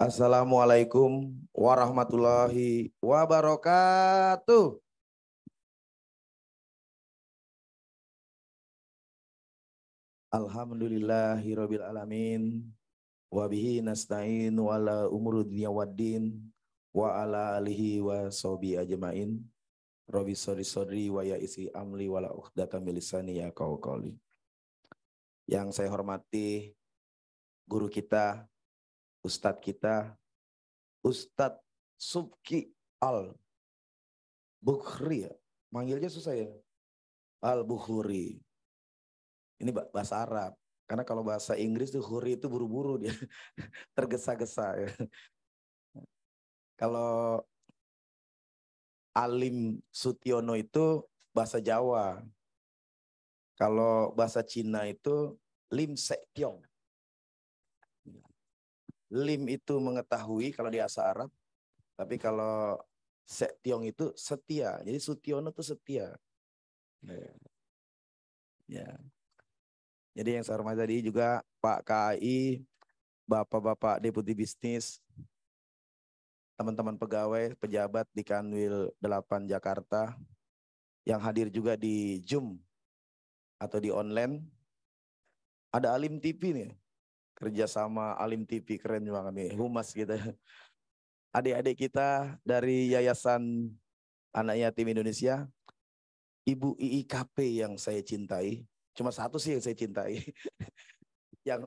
Assalamualaikum warahmatullahi wabarakatuh. Alhamdulillahirabbil alamin. Wa bihi nasta'in wa ala umuri dunya waddin wa ala alihi wa sahbihi ajmain. Rabbi sodri wa yaisi amli wa la uqdatam min lisani yafqahu qawli. Yang saya hormati guru kita, ustadz kita, Ustadz Subki Al-Bukhari, manggilnya susah ya, Al-Bukhari. Ini bahasa Arab, karena kalau bahasa Inggris tuh huri itu buru-buru dia, tergesa-gesa ya. Kalau Alim Sutiono itu bahasa Jawa, kalau bahasa Cina itu Lim Setyong. Lim itu mengetahui kalau di bahasa Arab, tapi kalau Setyong itu setia. Jadi Sutiono itu setia. Ya. Jadi yang saya hormati tadi juga Pak KAI, Bapak-bapak Deputi Bisnis, teman-teman pegawai, pejabat di Kanwil 8 Jakarta, yang hadir juga di Zoom atau di online. Ada Alim TV nih, kerjasama Alim TV, keren banget nih, humas gitu. Adik-adik kita dari Yayasan Anak Yatim Indonesia, Ibu IIKP yang saya cintai, cuma satu sih yang saya cintai. Yang,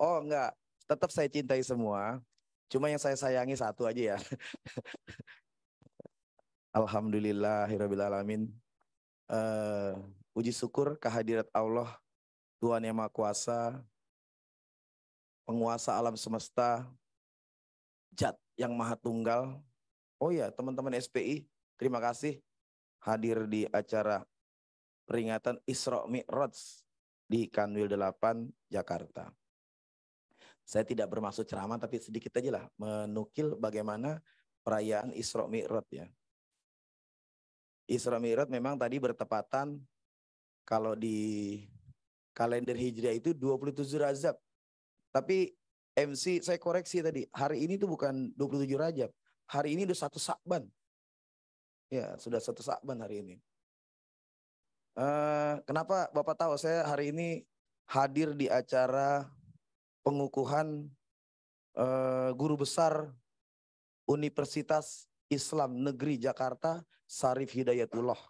oh enggak, tetap saya cintai semua, cuma yang saya sayangi satu aja ya. Alhamdulillahirabbil alamin. Puji syukur kehadirat Allah, Tuhan yang Maha Kuasa, penguasa alam semesta, Zat yang Maha Tunggal. Oh ya, teman-teman SPI, terima kasih hadir di acara peringatan Isra Mi'raj di Kanwil 8 Jakarta. Saya tidak bermaksud ceramah, tapi sedikit aja lah menukil bagaimana perayaan Isra Mi'raj ya. Isra Mi'raj memang tadi bertepatan, kalau di kalender Hijriah itu 27 Rajab. Tapi MC saya koreksi tadi, hari ini tuh bukan 27 Rajab. Hari ini udah 1 Sya'ban. Ya, sudah 1 Sya'ban hari ini. Kenapa Bapak tahu saya hari ini hadir di acara pengukuhan guru besar Universitas Islam Negeri Jakarta, Syarif Hidayatullah.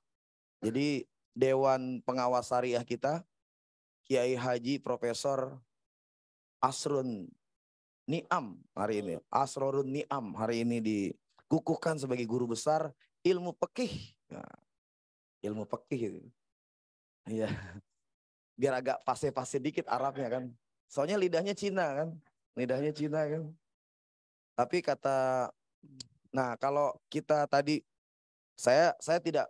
Jadi Dewan Pengawas Syariah kita, Kiai Haji Profesor Asrun Niam hari ini, Asrorun Niam hari ini dikukuhkan sebagai guru besar ilmu fikih. Nah, ilmu fikih itu. Iya. Biar agak pase-pase dikit Arabnya kan. Soalnya lidahnya Cina kan. Lidahnya Cina kan. Tapi nah kalau kita tadi, saya tidak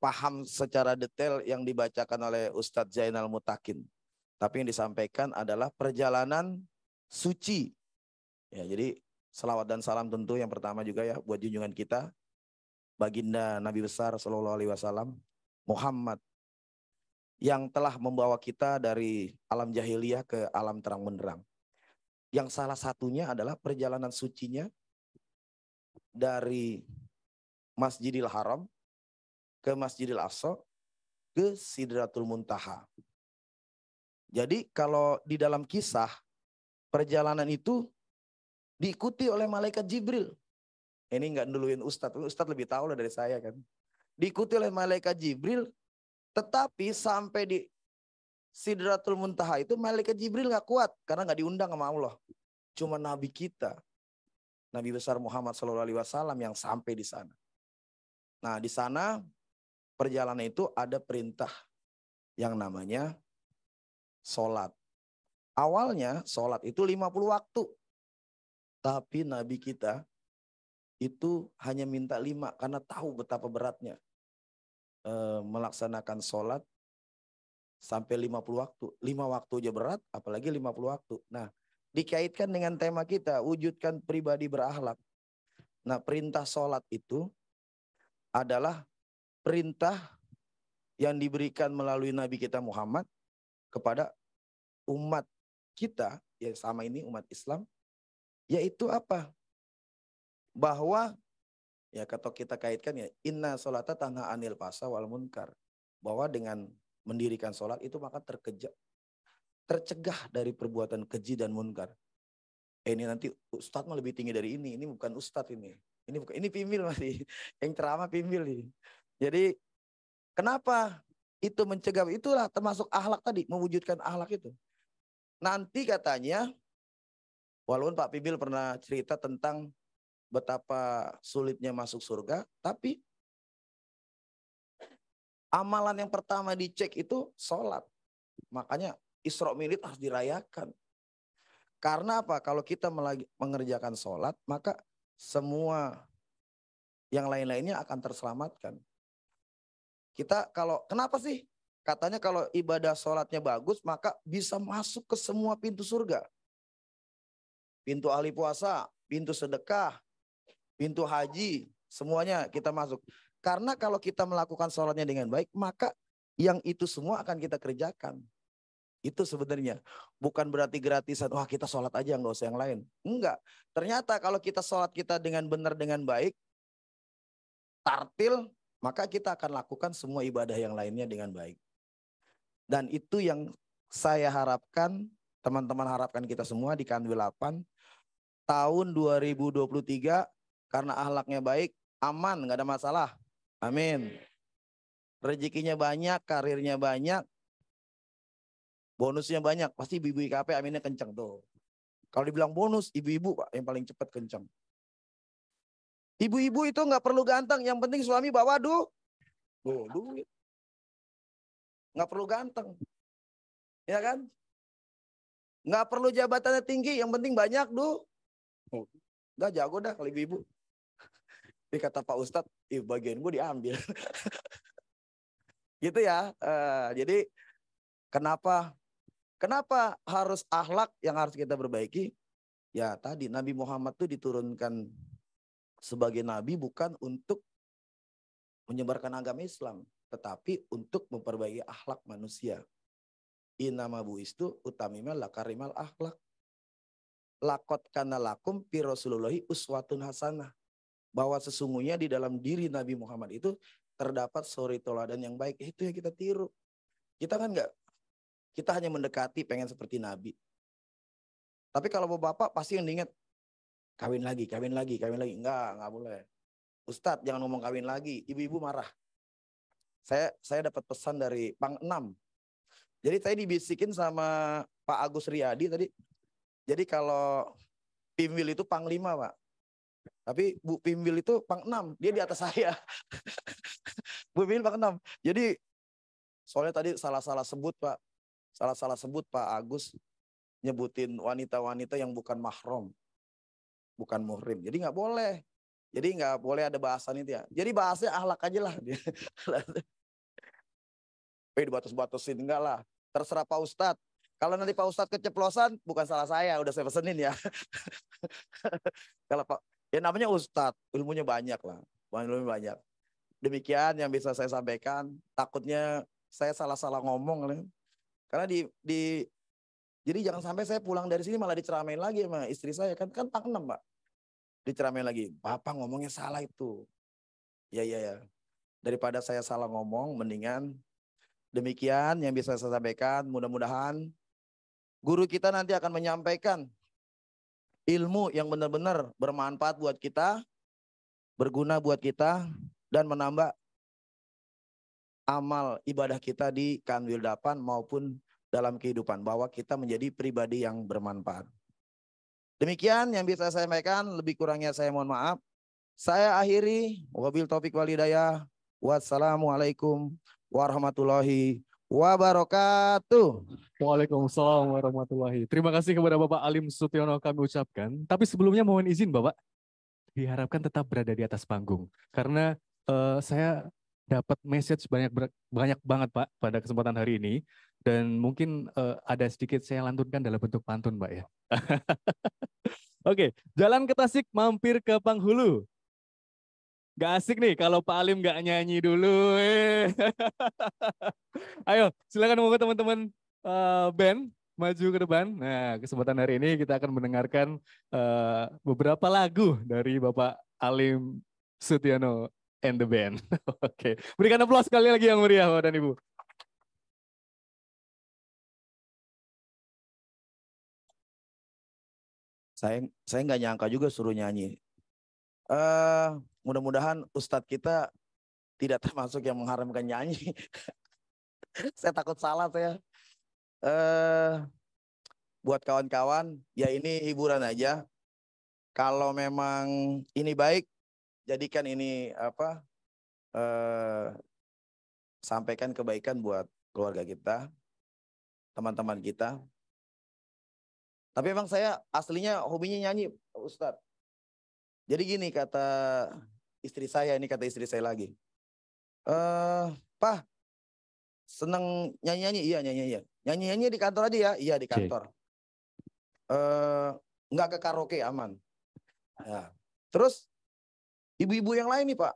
paham secara detail yang dibacakan oleh Ustadz Zainal Mutakin. Tapi yang disampaikan adalah perjalanan suci. Ya, jadi selawat dan salam tentu yang pertama juga ya buat junjungan kita, baginda Nabi besar Shallallahu Alaihi Wasallam Muhammad, yang telah membawa kita dari alam jahiliyah ke alam terang benderang. Yang salah satunya adalah perjalanan sucinya dari Masjidil Haram ke Masjidil Aqsa ke Sidratul Muntaha. Jadi kalau di dalam kisah perjalanan itu diikuti oleh malaikat Jibril. Ini nggak duluin Ustadz lebih tahu lah dari saya kan. Diikuti oleh malaikat Jibril, tetapi sampai di Sidratul Muntaha itu malaikat Jibril nggak kuat karena nggak diundang sama Allah. Cuma Nabi kita, Nabi besar Muhammad SAW yang sampai di sana. Nah di sana perjalanan itu ada perintah yang namanya sholat. Awalnya sholat itu 50 waktu. Tapi Nabi kita itu hanya minta 5 karena tahu betapa beratnya melaksanakan sholat sampai 50 waktu. 5 waktu aja berat, apalagi 50 waktu. Nah, dikaitkan dengan tema kita, wujudkan pribadi berakhlak. Nah, perintah sholat itu adalah perintah yang diberikan melalui Nabi kita Muhammad kepada umat kita, ya sama ini umat Islam, Yaitu apa? Bahwa ya kalau kita kaitkan ya, inna sholata tanha anil fahsya wal munkar. Bahwa dengan mendirikan sholat itu maka tercegah dari perbuatan keji dan munkar. Ini nanti ustadz mah lebih tinggi dari ini bukan ustadz ini. Ini pimil masih, yang ceramah pimil ini. Jadi kenapa itu mencegah? Itulah termasuk akhlak tadi, mewujudkan akhlak itu. Nanti katanya, walaupun Pak Pimil pernah cerita tentang betapa sulitnya masuk surga, tapi amalan yang pertama dicek itu sholat. Makanya Isra Mi'raj harus dirayakan. Karena apa? Kalau kita mengerjakan sholat, maka semua yang lain-lainnya akan terselamatkan. Kenapa sih? Katanya kalau ibadah sholatnya bagus, maka bisa masuk ke semua pintu surga. Pintu ahli puasa, pintu sedekah, pintu haji, semuanya kita masuk. Karena kalau kita melakukan sholatnya dengan baik, maka yang itu semua akan kita kerjakan. Itu sebenarnya bukan berarti gratisan, wah kita sholat aja nggak usah yang lain. Enggak, ternyata kalau kita sholat kita dengan benar, dengan baik, tartil, maka kita akan lakukan semua ibadah yang lainnya dengan baik. Dan itu yang saya harapkan, teman-teman harapkan kita semua di Kanwil 8, tahun 2023, karena akhlaknya baik, aman, nggak ada masalah. Amin. Rezekinya banyak, karirnya banyak, bonusnya banyak, pasti ibu-ibu IKP aminnya kenceng tuh. Kalau dibilang bonus, ibu-ibu Pak yang paling cepat kenceng. Ibu-ibu itu nggak perlu ganteng, yang penting suami bawa duit. Nggak perlu ganteng, ya kan? Nggak perlu jabatannya tinggi, yang penting banyak Nggak jago dah kalau ibu-ibu. Ini kata Pak Ustadz, bagian gue diambil. Gitu ya. Jadi kenapa harus akhlak yang harus kita perbaiki? Ya tadi Nabi Muhammad tuh diturunkan sebagai nabi bukan untuk menyebarkan agama Islam, tetapi untuk memperbaiki akhlak manusia. Innama buistu utamima lakarimal akhlak. Lakot kana lakum pi Rasulullahi uswatun hasanah. Bahwa sesungguhnya di dalam diri Nabi Muhammad itu terdapat suri teladan yang baik. Itu yang kita tiru. Kita kan kita hanya mendekati pengen seperti Nabi. Tapi kalau bapak pasti yang diingat, kawin lagi. Enggak boleh. Ustadz jangan ngomong kawin lagi, ibu-ibu marah. Saya dapat pesan dari Pang 6. Jadi saya dibisikin sama Pak Agus Riyadi tadi. Jadi kalau Pimwil itu Pang 5 Pak. Tapi Bu Pimwil itu Pang 6, dia di atas saya. Bu Pimwil Pang 6. Jadi soalnya tadi salah sebut Pak. Salah sebut Pak Agus nyebutin wanita-wanita yang bukan mahram. Bukan muhrim. Jadi nggak boleh. Jadi nggak boleh ada bahasan itu ya. Jadi bahasnya akhlak aja lah. Dibatas-batasin enggak lah. Terserah Pak Ustadz. Kalau nanti Pak Ustadz keceplosan, bukan salah saya, udah saya pesenin ya. Kalau Pak, ya namanya Ustadz, ilmunya banyak lah. Ilmunya banyak. Demikian yang bisa saya sampaikan. Takutnya saya salah-salah ngomong. Karena jadi jangan sampai saya pulang dari sini malah diceramain lagi sama istri saya. Kan Pak 6 Pak. Diceramain lagi. Bapak ngomongnya salah itu. Ya. Daripada saya salah ngomong, mendingan demikian yang bisa saya sampaikan. Mudah-mudahan guru kita nanti akan menyampaikan ilmu yang benar-benar bermanfaat buat kita, berguna buat kita, dan menambah amal ibadah kita di Kanwil 8 maupun dalam kehidupan. Bahwa kita menjadi pribadi yang bermanfaat. Demikian yang bisa saya sampaikan, lebih kurangnya saya mohon maaf. Saya akhiri, wabil taufik wal hidayah. Wassalamualaikum warahmatullahi wabarakatuh. Waalaikumsalam warahmatullahi. Terima kasih kepada Bapak Alim Sutiono kami ucapkan. Tapi sebelumnya mohon izin Bapak, diharapkan tetap berada di atas panggung. Karena saya dapat message banyak banget Pak pada kesempatan hari ini. Dan mungkin ada sedikit saya lantunkan dalam bentuk pantun Pak ya. Oke, jalan ke Tasik mampir ke Panghulu. Gak asik nih kalau Pak Alim gak nyanyi dulu. Ayo silakan monggo teman-teman band. maju ke depan. Nah, kesempatan hari ini kita akan mendengarkan beberapa lagu dari Bapak Alim Sutiono and the Band. Oke, berikan aplaus sekali lagi yang meriah Bapak dan Ibu. Saya nggak nyangka juga suruh nyanyi. Mudah-mudahan Ustadz kita tidak termasuk yang mengharamkan nyanyi. Saya takut salah saya. Buat kawan-kawan, ya ini hiburan aja. Kalau memang ini baik, jadikan ini apa? Sampaikan kebaikan buat keluarga kita, teman-teman kita. Tapi emang saya aslinya hobinya nyanyi, Ustadz. Jadi gini kata istri saya, ini kata istri saya lagi. Pak, seneng nyanyi-nyanyi? Iya, nyanyi-nyanyi. Nyanyi-nyanyi di kantor aja ya? Iya, di kantor. Nggak ke karaoke, aman. Nah, terus ibu-ibu yang lain nih Pak.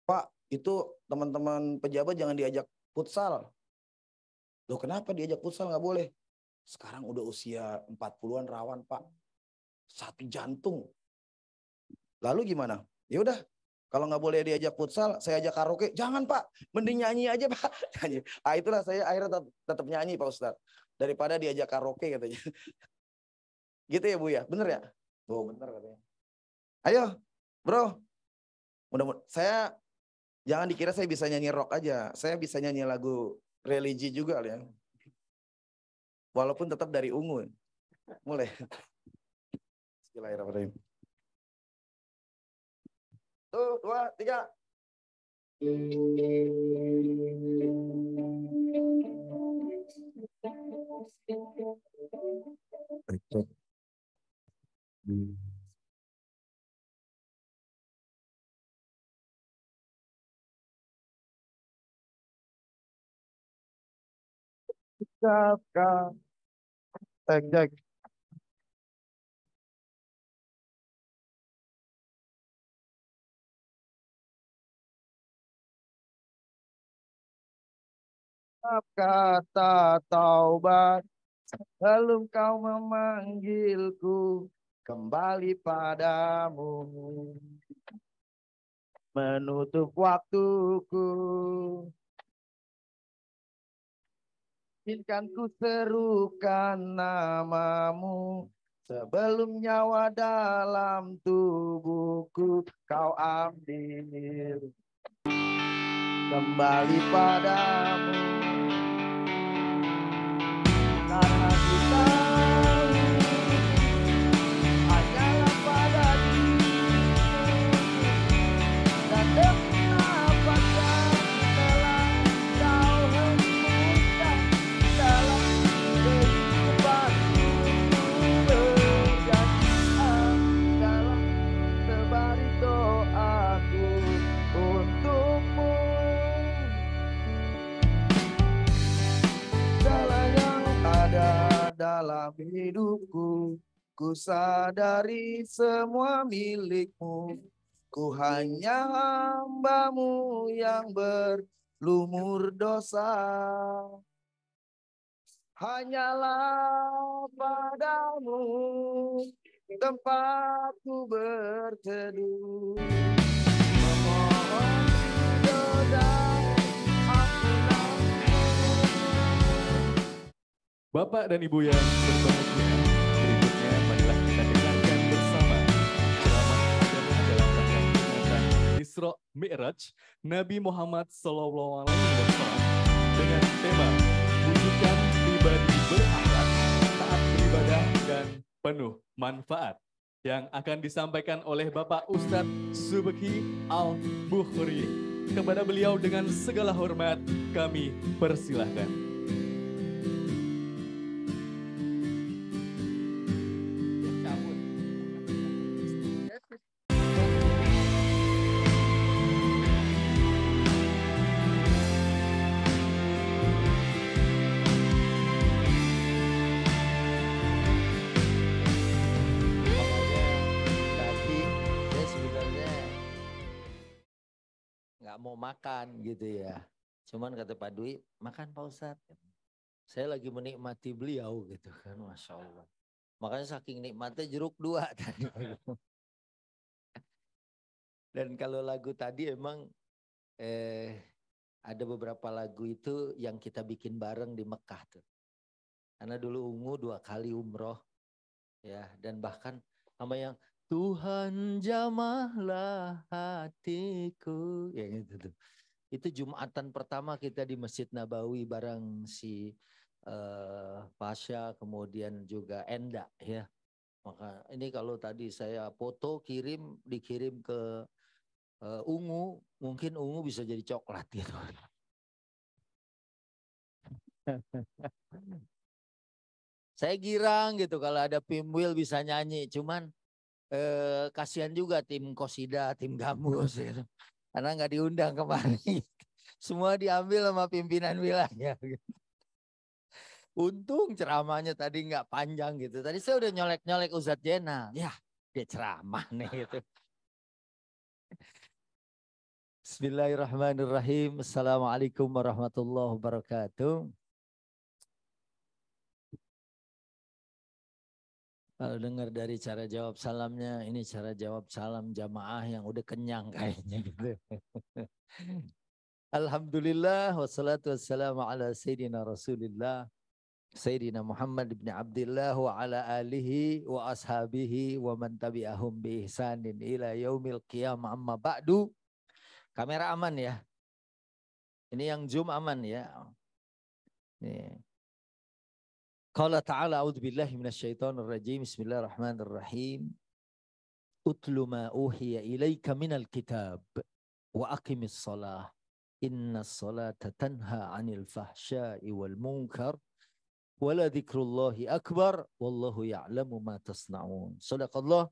Pak, itu teman-teman pejabat jangan diajak futsal. Loh kenapa diajak futsal nggak boleh? Sekarang udah usia 40-an rawan Pak. Sakit jantung. Lalu gimana? Ya udah, kalau nggak boleh diajak futsal, saya ajak karaoke. Jangan Pak, mending nyanyi aja Pak. Itulah saya akhirnya tetap nyanyi Pak Ustadz. Daripada diajak karaoke katanya. Gitu ya Bu ya, bener ya? Oh bener katanya. Ayo bro, mudah-mudahan saya jangan dikira saya bisa nyanyi rock aja. Saya bisa nyanyi lagu religi juga ya. Walaupun tetap dari ungu. Mulai. Bismillahirrahmanirrahim. 1, 2, 3. Cek. Kata taubat, belum kau memanggilku kembali padamu, menutup waktuku. Izinkan ku serukan namamu, sebelum nyawa dalam tubuhku kau ambil kembali padamu. Karena kita hanyalah pada dirimu, dan demi nafas yang telah kau hembuskan dalam kehidupanku, berjanjilah dalam sebaris doaku untukmu. Segala yang ada dalam hidupku, ku sadari semua milikmu. Ku hanya hambamu yang berlumur dosa. Hanyalah padamu tempatku berteduh, memohon ridho dan ampunanmu. Bapak dan Ibu yang berbahagia, berikutnya marilah kita dengarkan bersama ceramah agama dalam rangka peringatan Isra Mi'raj Nabi Muhammad SAW dengan tema wujudkan pribadi berakhlak, taat beribadah dan penuh manfaat, yang akan disampaikan oleh Bapak Ustadz Subeki Al-Bukhari. Kepada beliau dengan segala hormat kami persilahkan. Nggak mau makan gitu ya. Cuman kata Pak Dwi, makan Pak Ustadz. Saya lagi menikmati beliau gitu kan, Masya Allah. Makanya saking nikmatnya jeruk 2 tadi. Dan kalau lagu tadi emang ada beberapa lagu itu yang kita bikin bareng di Mekah tuh. Karena dulu Ungu 2 kali umroh ya, dan bahkan sama yang Tuhan jamahlah hatiku ya gitu tuh. Itu Jumatan pertama kita di Masjid Nabawi bareng si Pasha, kemudian juga Enda ya. Maka ini kalau tadi saya foto dikirim ke Ungu, mungkin Ungu bisa jadi coklat gitu. Saya girang gitu kalau ada Pimwil bisa nyanyi, cuman kasihan juga tim Kosida, tim Gambus gitu. Karena nggak diundang kemarin. Semua diambil sama pimpinan wilayah. Untung ceramahnya tadi nggak panjang gitu. Tadi saya udah nyolek-nyolek Ustadz Jenal. Ya, dia ceramah nih gitu. Bismillahirrahmanirrahim. Assalamualaikum warahmatullahi wabarakatuh. Kalau dengar dari cara jawab salamnya, ini cara jawab salam jamaah yang udah kenyang kayaknya gitu. Alhamdulillah wassalatu wassalamu ala sayyidina Rasulillah Sayyidina Muhammad ibn Abdullah wa ala alihi wa ashabihi wa man tabi'ahum bi ihsanin ila yaumil qiyamah, amma ba'du. Kamera aman ya. Ini yang zoom aman ya. Nih. Qala ta'ala a'udzu billahi minasyaitonir rajim. Bismillahirrahmanirrahim. Utlu ma uhiya ilaika minal kitab wa aqimis shalah. Innas salata tanha 'anil fahsya'i wal munkar. Wala dzikrullahi akbar wallahu ya'lamu ma tasna'un. Shadaqallah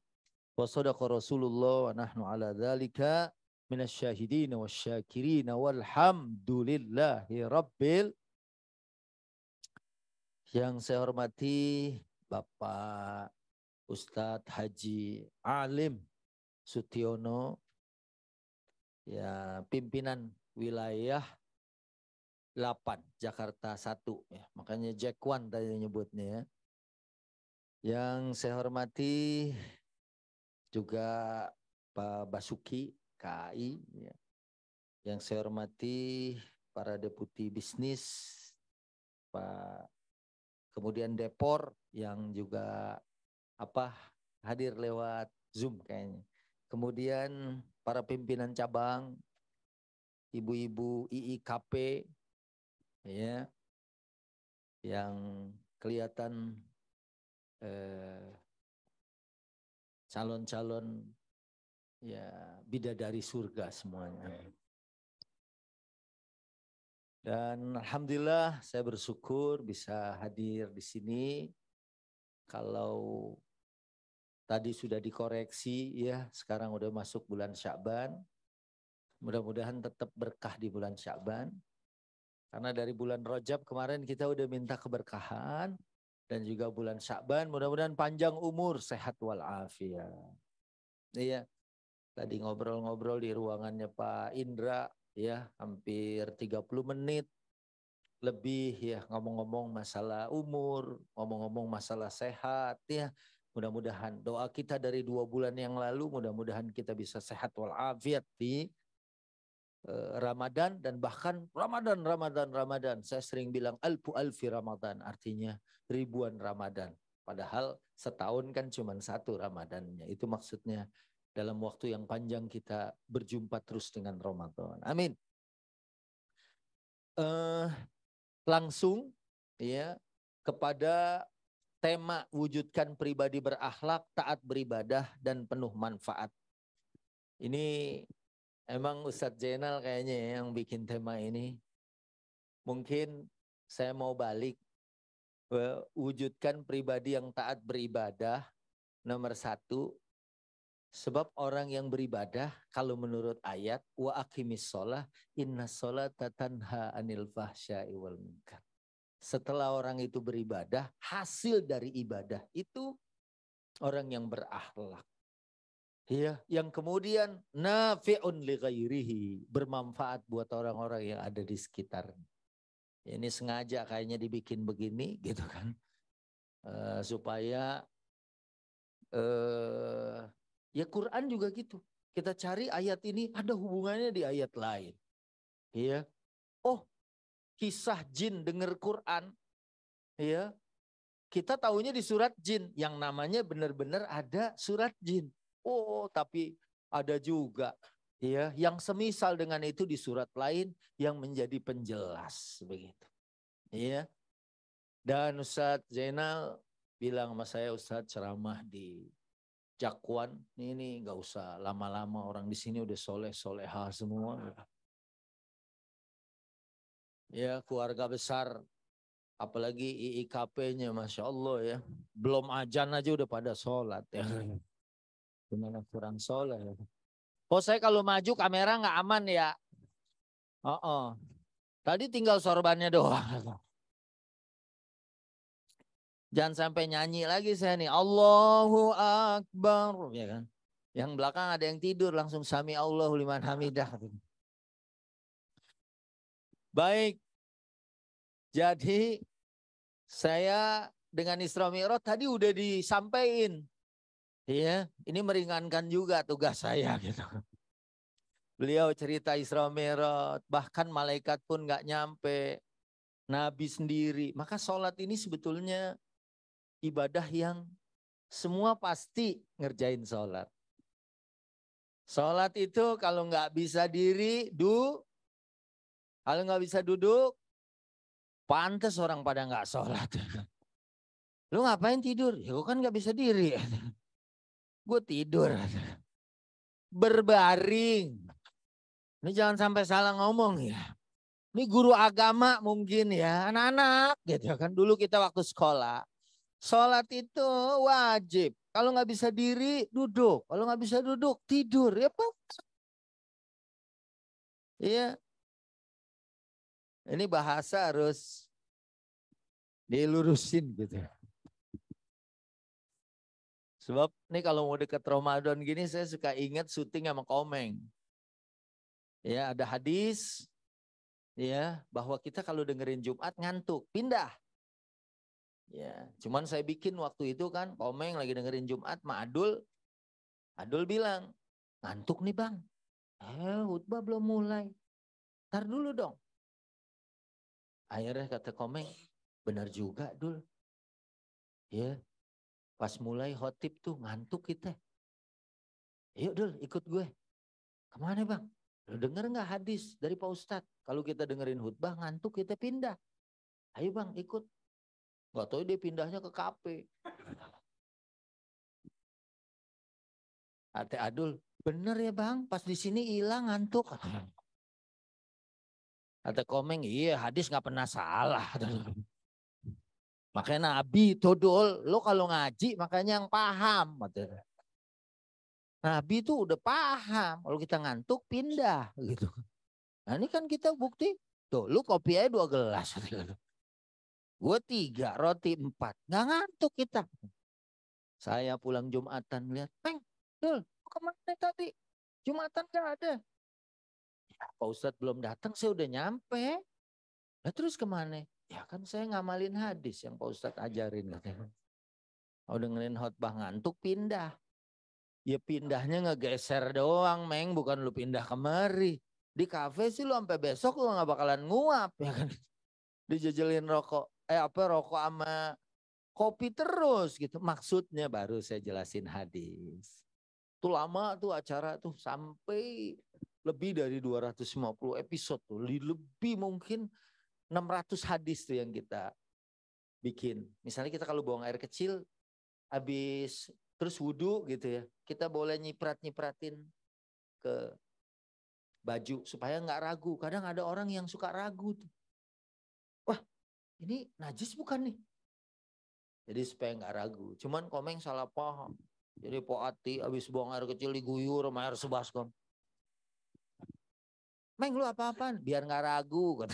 wa shadaqa Rasulullah wa nahnu ala dzalika minasyahidin wasyakirin walhamdulillahi rabbil. Yang saya hormati Bapak Ustadz Haji Alim Sutiono, ya, pimpinan wilayah 8 Jakarta 1 ya. Makanya Jack One tadi nyebutnya ya. Yang saya hormati juga Pak Basuki KAI ya. Yang saya hormati para deputi bisnis, Pak, kemudian Depor yang juga hadir lewat Zoom kayaknya. Kemudian para pimpinan cabang, ibu-ibu IIKP ya, yang kelihatan calon-calon ya bidadari surga semuanya. Dan alhamdulillah saya bersyukur bisa hadir di sini. Kalau tadi sudah dikoreksi ya, sekarang udah masuk bulan Sya'ban. Mudah-mudahan tetap berkah di bulan Sya'ban. Karena dari bulan Rajab kemarin kita udah minta keberkahan, dan juga bulan Sya'ban mudah-mudahan panjang umur, sehat walafiat. Iya. Tadi ngobrol-ngobrol di ruangannya Pak Indra ya, hampir 30 menit lebih ya, ngomong-ngomong masalah umur, ngomong-ngomong masalah sehat ya. Mudah-mudahan doa kita dari 2 bulan yang lalu, mudah-mudahan kita bisa sehat walafiat di Ramadan, dan bahkan Ramadan. Saya sering bilang alfi Ramadan, artinya ribuan Ramadan. Padahal setahun kan cuma 1 Ramadannya. Itu maksudnya dalam waktu yang panjang kita berjumpa terus dengan Ramadan. Amin. Langsung ya kepada tema wujudkan pribadi berakhlak, taat beribadah dan penuh manfaat. Ini emang Ustadz Jenal kayaknya yang bikin tema ini. Mungkin saya mau balik, wujudkan pribadi yang taat beribadah nomor 1. Sebab orang yang beribadah, kalau menurut ayat wa aqimis shalah innas sholata tanha 'anil fahsya'i wal munkar. Setelah orang itu beribadah, hasil dari ibadah itu orang yang berakhlak. Ya, yang kemudian nafi'un li ghairihi, bermanfaat buat orang-orang yang ada di sekitarnya. Ini sengaja kayaknya dibikin begini gitu kan. Supaya ya Quran juga gitu. Kita cari ayat ini ada hubungannya di ayat lain. Iya. Oh, kisah jin dengar Quran. Iya. Kita taunya di surat jin yang namanya benar-benar ada surat jin. Oh, tapi ada juga ya yang semisal dengan itu di surat lain yang menjadi penjelas begitu. Iya. Dan Ustadz Zainal bilang sama saya, Ustadz ceramah di Jakwan, ini nggak usah lama-lama, orang di sini udah soleh-soleha semua. Ya keluarga besar, apalagi IIKP-nya, Masya Allah ya. Belum ajan aja udah pada sholat ya. Gimana kurang soleh ya. Oh saya kalau maju kamera nggak aman ya. Tadi tinggal sorbannya doang. Jangan sampai nyanyi lagi saya nih. Allahu Akbar. Ya kan? Yang belakang ada yang tidur langsung sami Allahu liman hamidah. Baik. Jadi saya dengan Isra Mi'raj tadi udah disampaikan. Ya, ini meringankan juga tugas saya gitu. Beliau cerita Isra Mi'raj, bahkan malaikat pun nggak nyampe. Nabi sendiri. Maka sholat ini sebetulnya ibadah yang semua pasti ngerjain sholat. Sholat itu kalau nggak bisa diri, kalau nggak bisa duduk, pantas orang pada nggak sholat. Lu ngapain tidur? Ya gue kan nggak bisa diri. Gue tidur. Berbaring. Ini jangan sampai salah ngomong ya. Ini guru agama mungkin ya, anak-anak gitu kan. Dulu kita waktu sekolah, sholat itu wajib. Kalau nggak bisa diri, duduk. Kalau nggak bisa duduk, tidur. Ya Pak. Iya. Ini bahasa harus dilurusin gitu. Sebab ini kalau mau deket Ramadan gini saya suka ingat syuting sama Komeng. Ya ada hadis ya bahwa kita kalau dengerin Jumat ngantuk, pindah. Ya, cuman saya bikin waktu itu kan Komeng lagi dengerin Jumat sama Adul. Adul bilang, ngantuk nih bang. Khutbah belum mulai. Ntar dulu dong. Akhirnya kata Komeng, benar juga Dul. Ya, pas mulai khotib tuh ngantuk kita. Yuk Dul ikut gue. Kemana bang? Lu denger gak hadis dari Pak Ustadz? Kalau kita dengerin khutbah ngantuk kita pindah. Ayo bang ikut. Gak tahu dia pindahnya ke kafe. Ate Adul, bener ya bang, pas di sini hilang ngantuk. Ate Komeng, iya hadis gak pernah salah. Makanya Nabi tuh Dul, lo kalau ngaji makanya yang paham. Nabi tuh udah paham, kalau kita ngantuk pindah gitu. Nah ini kan kita bukti, tuh lu kopi aja 2 gelas. Gue 3, roti 4, gak ngantuk kita. Saya pulang Jumatan lihat, Peng, Dul, kemana tadi? Jumatan gak ada. Ya, Pak Ustadz belum datang, saya udah nyampe. Nah terus kemana? Ya kan saya ngamalin hadis yang Pak Ustadz ajarin. Mau dengerin khotbah ngantuk pindah. Ya pindahnya ngegeser doang, Meng, bukan lu pindah kemari. Di kafe sih lu sampai besok lu gak bakalan nguap ya kan. Dijajalin rokok, rokok sama kopi terus gitu. Maksudnya baru saya jelasin hadis. Tuh lama tuh acara tuh sampai lebih dari 250 episode tuh. Lebih mungkin 600 hadis tuh yang kita bikin. Misalnya kita kalau buang air kecil habis terus wudhu gitu ya. Kita boleh nyiprat-nyipratin ke baju supaya nggak ragu. Kadang ada orang yang suka ragu tuh. Wah ini najis bukan nih? Jadi supaya nggak ragu. Cuman Komeng salah paham. Jadi Poati habis buang air kecil diguyur sama air sebaskom. Meng lu apa-apaan? Biar nggak ragu.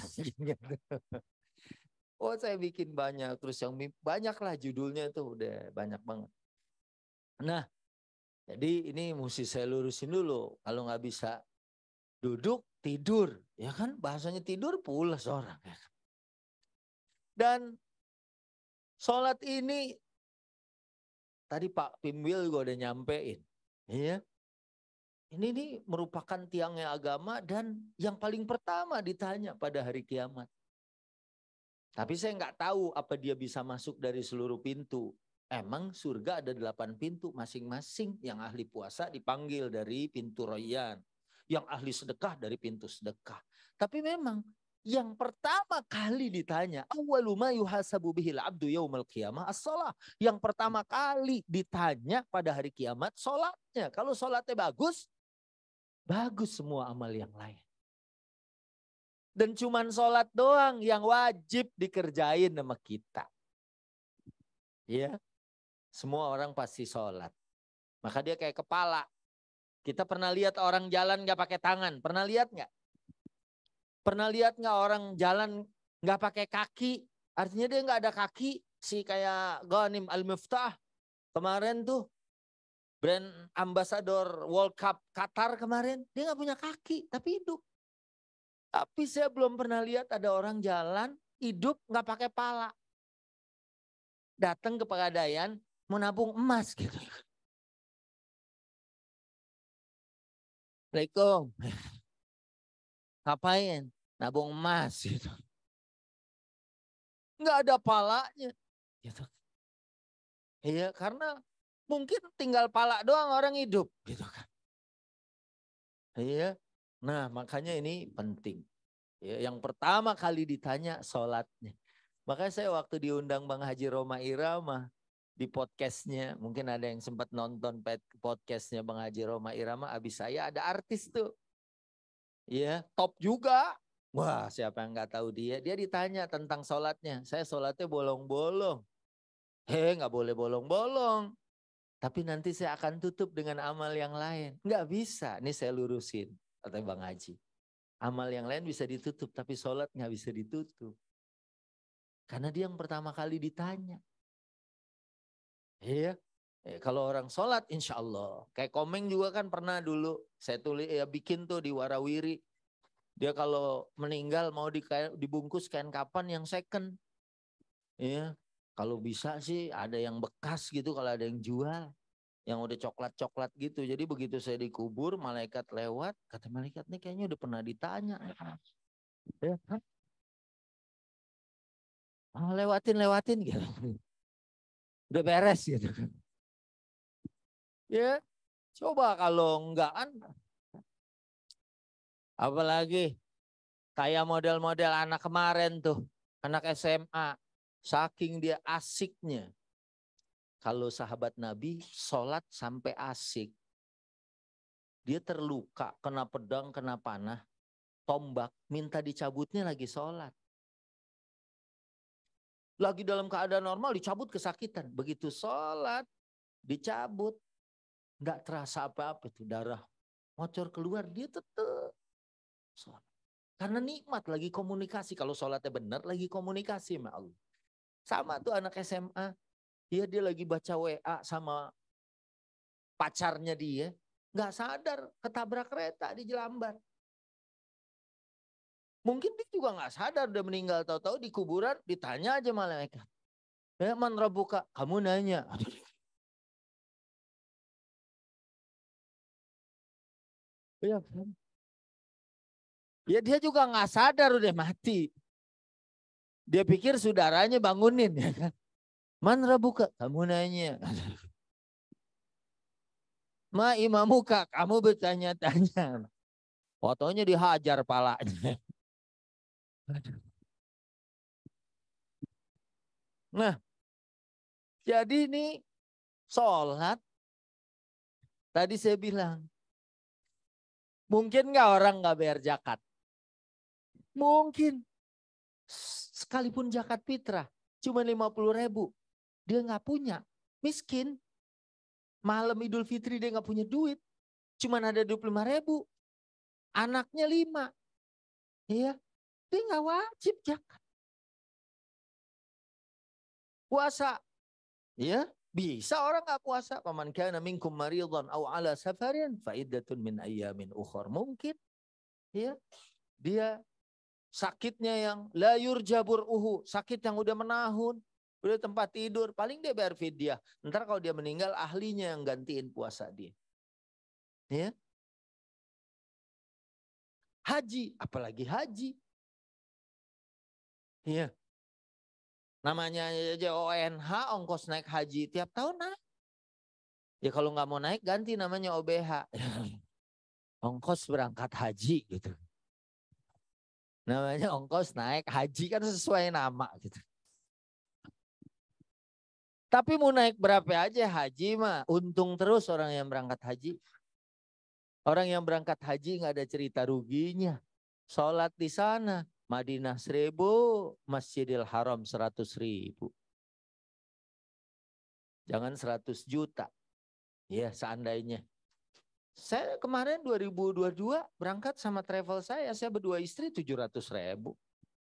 Oh saya bikin banyak. Terus yang banyak lah judulnya tuh udah banyak banget. Nah jadi ini mesti saya lurusin dulu. Kalau nggak bisa duduk tidur. Ya kan bahasanya tidur pulas orang. Dan sholat ini, tadi Pak Pimwil juga udah nyampein. Ya. Ini merupakan tiangnya agama dan yang paling pertama ditanya pada hari kiamat. Tapi saya nggak tahu apa dia bisa masuk dari seluruh pintu. Emang surga ada 8 pintu masing-masing. Yang ahli puasa dipanggil dari pintu Rayyan. Yang ahli sedekah dari pintu sedekah. Tapi memang yang pertama kali ditanya, awwalu ma yuhasabu bihil abdu yaumal qiyamah as-shalah. Yang pertama kali ditanya pada hari kiamat sholatnya. Kalau sholatnya bagus, bagus semua amal yang lain. Dan cuman sholat doang yang wajib dikerjain sama kita. Ya, semua orang pasti sholat. Maka dia kayak kepala. Kita pernah lihat orang jalan gak pakai tangan, pernah lihat gak? Pernah lihat nggak orang jalan nggak pakai kaki? Artinya dia nggak ada kaki. Si kayak Ghanim Al-Miftah kemarin tuh, brand ambassador World Cup Qatar kemarin, dia nggak punya kaki tapi hidup. Tapi saya belum pernah lihat ada orang jalan hidup nggak pakai pala. Datang ke Pegadaian mau nabung emas gitu. Assalamualaikum. Ngapain? Nabung emas gitu. Nggak ada palanya. Gitu. Iya, karena mungkin tinggal pala doang orang hidup. Gitu kan. Iya. Nah, makanya ini penting. Ya, yang pertama kali ditanya sholatnya. Makanya saya waktu diundang Bang Haji Roma Irama di podcastnya. Mungkin ada yang sempat nonton podcastnya Bang Haji Roma Irama. Abis saya ada artis tuh. Iya, top juga. Wah, siapa yang nggak tahu dia? Dia ditanya tentang sholatnya. Saya sholatnya bolong-bolong. Nggak boleh bolong-bolong. Tapi nanti saya akan tutup dengan amal yang lain. Nggak bisa. Ini saya lurusin, kata Bang Haji. Amal yang lain bisa ditutup, tapi sholat nggak bisa ditutup. Karena dia yang pertama kali ditanya. Iya. Kalau orang sholat, insya Allah. Kayak Komeng juga kan pernah dulu. Saya tulis, bikin tuh di Warawiri. Dia kalau meninggal mau dibungkus kain kapan yang second. Iya. Kalau bisa sih ada yang bekas gitu kalau ada yang jual. Yang udah coklat-coklat gitu. Jadi begitu saya dikubur, malaikat lewat. Kata malaikat nih kayaknya udah pernah ditanya. Ya, kan? Lewatin gitu. Udah beres gitu. Ya, coba kalau enggak kan. Apalagi kayak model-model anak kemarin tuh. Anak SMA. Saking dia asiknya. Kalau sahabat Nabi sholat sampai asik. Dia terluka, kena pedang, kena panah. Tombak, minta dicabutnya lagi sholat. Lagi dalam keadaan normal dicabut kesakitan. Begitu sholat, dicabut. Nggak terasa apa-apa itu darah. Ngocor keluar, dia tetap sholat. Karena nikmat lagi komunikasi. Kalau sholatnya benar lagi komunikasi sama Allah. Sama tuh anak SMA. Dia lagi baca WA sama pacarnya dia. Nggak sadar ketabrak kereta di Jelambar. Mungkin dia juga nggak sadar udah meninggal. Tahu-tahu di kuburan ditanya aja malaikat. Ya man rabbuka, kamu nanya. Ya kan? Ya dia juga nggak sadar udah mati. Dia pikir saudaranya bangunin ya kan. Man rabbuka, kamu nanya. Ma imamuka, kamu bertanya-tanya. Fotonya dihajar palanya. Nah, jadi ini sholat. Tadi saya bilang, mungkin nggak orang nggak bayar zakat? Mungkin. Sekalipun zakat fitrah, cuma 50.000. Dia nggak punya, miskin. Malam Idul Fitri dia nggak punya duit. Cuma ada 25.000. Anaknya 5. Ya, dia nggak wajib zakat. Puasa, ya bisa orang nggak puasa. Paman kana minkum maridhan aw ala safarin fa iddatun min ayyamin ukhra. Mungkin, ya dia sakitnya yang la yurjabur uhu, sakit yang udah menahun, udah tempat tidur, paling dia bayar fidyah. Ntar kalau dia meninggal ahlinya yang gantiin puasa dia. Ya. Haji, apalagi haji. Iya. Namanya aja ONH, ongkos naik haji tiap tahun naik. Ya kalau nggak mau naik ganti namanya OBH. Ongkos berangkat haji gitu. Namanya ongkos naik haji kan sesuai nama gitu. Tapi mau naik berapa aja haji mah untung terus orang yang berangkat haji. Orang yang berangkat haji nggak ada cerita ruginya. Sholat di sana Madinah 1.000, Masjidil Haram 100.000. Jangan 100 juta. Ya seandainya. Saya kemarin 2022 berangkat sama travel saya berdua istri 700.000.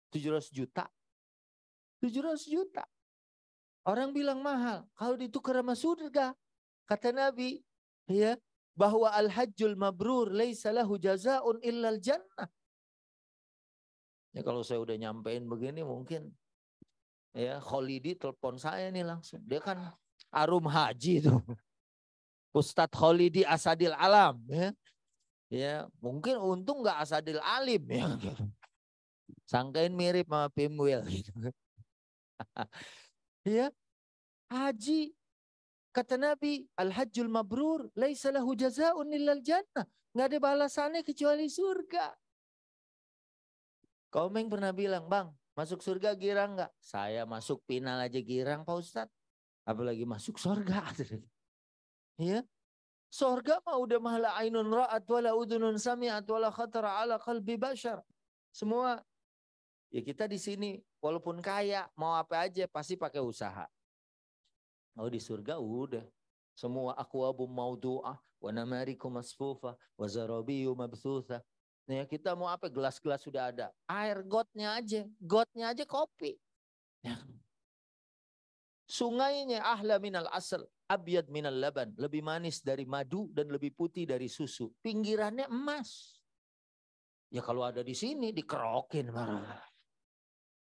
700 juta. 700 juta. Orang bilang mahal. Kalau ditukar sama surga. Kata Nabi. Ya. Bahwa al-hajjul mabrur laisa lahu jazaun illal jannah. Ya kalau saya udah nyampein begini mungkin. Ya Kholidi telepon saya nih langsung. Dia kan arum haji itu. Ustadz Kholidi Asadil Alam. Ya mungkin untung nggak Asadil Alim. Ya. Sangkain mirip sama Pimwil. Gitu. Ya haji. Kata Nabi, al-hajjul mabrur laisa lahu jazaa'un illal jannah. Enggak ada balasannya kecuali surga. Komeng pernah bilang, "Bang, masuk surga girang enggak?" Saya masuk final aja girang, Pak Ustadz. Apalagi masuk surga. Ya. Surga mah udah mahala ainun ra'at wala udunun sami'at wala khatara ala qalbi bashar. Semua ya kita di sini walaupun kaya mau apa aja pasti pakai usaha. Oh di surga udah. Semua akwabu maudu'ah, wa namariku masfufa, wa zarabiyu mabthutha. Nah, kita mau apa? Gelas-gelas sudah ada. Air gotnya aja kopi. Ya. Sungainya ahla minal asal, abyad minal laban. Lebih manis dari madu dan lebih putih dari susu. Pinggirannya emas. Ya kalau ada di sini dikerokin.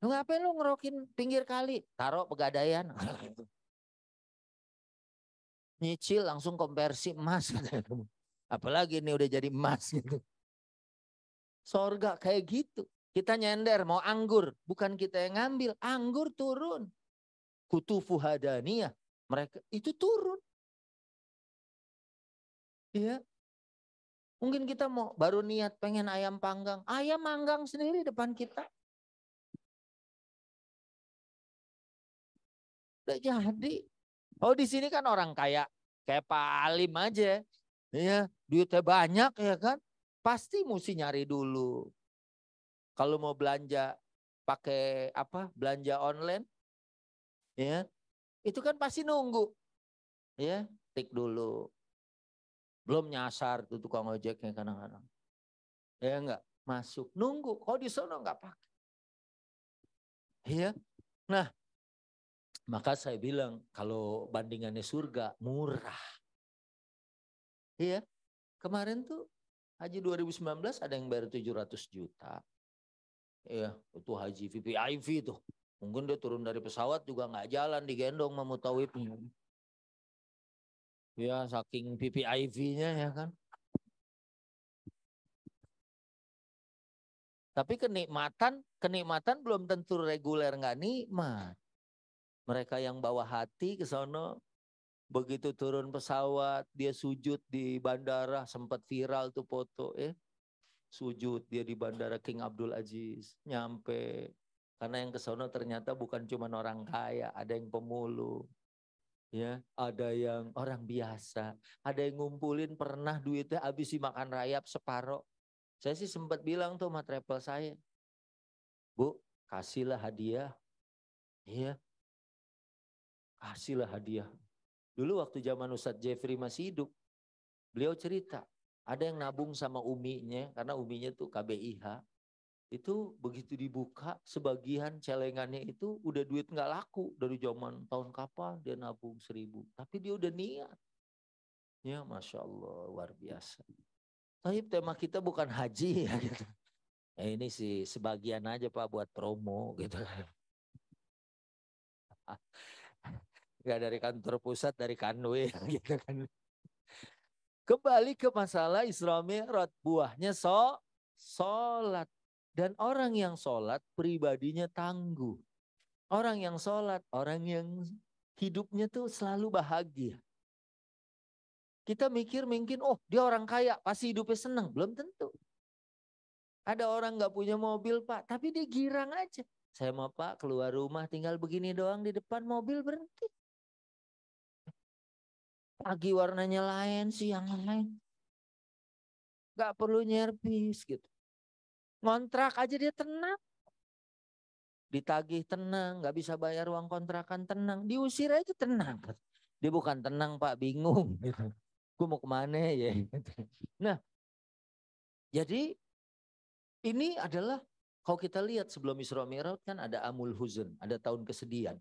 Lu ngapain lu ngerokin pinggir kali? Taruh pegadaian. Nyicil langsung konversi emas. Apalagi ini udah jadi emas gitu. Sorga kayak gitu. Kita nyender mau anggur. Bukan kita yang ngambil. Anggur turun. Kutufu hadaniyah. Mereka itu turun. Iya. Mungkin kita mau baru niat pengen ayam panggang. Ayam manggang sendiri depan kita. Udah jadi. Oh di sini kan orang kaya. Kayak Pak Alim aja. Ya, duitnya banyak ya kan. Pasti mesti nyari dulu. Kalau mau belanja pakai apa? Belanja online. Ya. Itu kan pasti nunggu. Ya, tik dulu. Belum nyasar tuh tukang ojeknya kadang-kadang. Ya enggak, masuk. Nunggu. Kalau di sana enggak pakai. Ya. Nah, maka saya bilang kalau bandingannya surga murah. Iya. Kemarin tuh haji 2019 ada yang bayar 700 juta. Iya, itu haji VVIP tuh. Mungkin dia turun dari pesawat juga nggak jalan, digendong sama mutawif. Ya, saking VVIP-nya ya kan. Tapi kenikmatan belum tentu reguler nggak nikmat. Mereka yang bawa hati ke sono, begitu turun pesawat, dia sujud di bandara, sempat viral tuh foto, sujud dia di bandara King Abdul Aziz, nyampe. Karena yang ke sono ternyata bukan cuma orang kaya, ada yang pemulung, ya, ada yang orang biasa, ada yang ngumpulin pernah duitnya habis dimakan rayap separoh. Saya sih sempat bilang tuh sama travel saya, Bu, kasihlah hadiah. Iya, kasihlah hadiah. Dulu waktu zaman Ustadz Jeffrey masih hidup, beliau cerita, ada yang nabung sama uminya, karena uminya tuh KBIH. Itu begitu dibuka, sebagian celengannya itu udah duit gak laku. Dari zaman tahun kapan dia nabung 1.000. Tapi dia udah niat. Ya Masya Allah, luar biasa. Tapi tema kita bukan haji ya gitu. Ini sih sebagian aja Pak buat promo gitu. Gak dari kantor pusat, dari Kanwil gitu kan. Kembali ke masalah Isra Mi'raj, buahnya sholat. Dan orang yang sholat pribadinya tangguh. Orang yang sholat, orang yang hidupnya tuh selalu bahagia. Kita mikir mungkin, oh dia orang kaya, pasti hidupnya senang. Belum tentu. Ada orang gak punya mobil Pak, tapi dia girang aja. Saya mau Pak keluar rumah tinggal begini doang di depan mobil berhenti. Pagi warnanya lain, siang lain. Gak perlu nyervis gitu. Ngontrak aja dia tenang. Ditagih tenang, gak bisa bayar uang kontrakan tenang. Diusir aja tenang. Dia bukan tenang Pak, bingung. Gue mau kemana ya. Nah, jadi ini adalah kalau kita lihat sebelum Isra Mi'raj kan ada Amul Huzn, ada tahun kesedihan.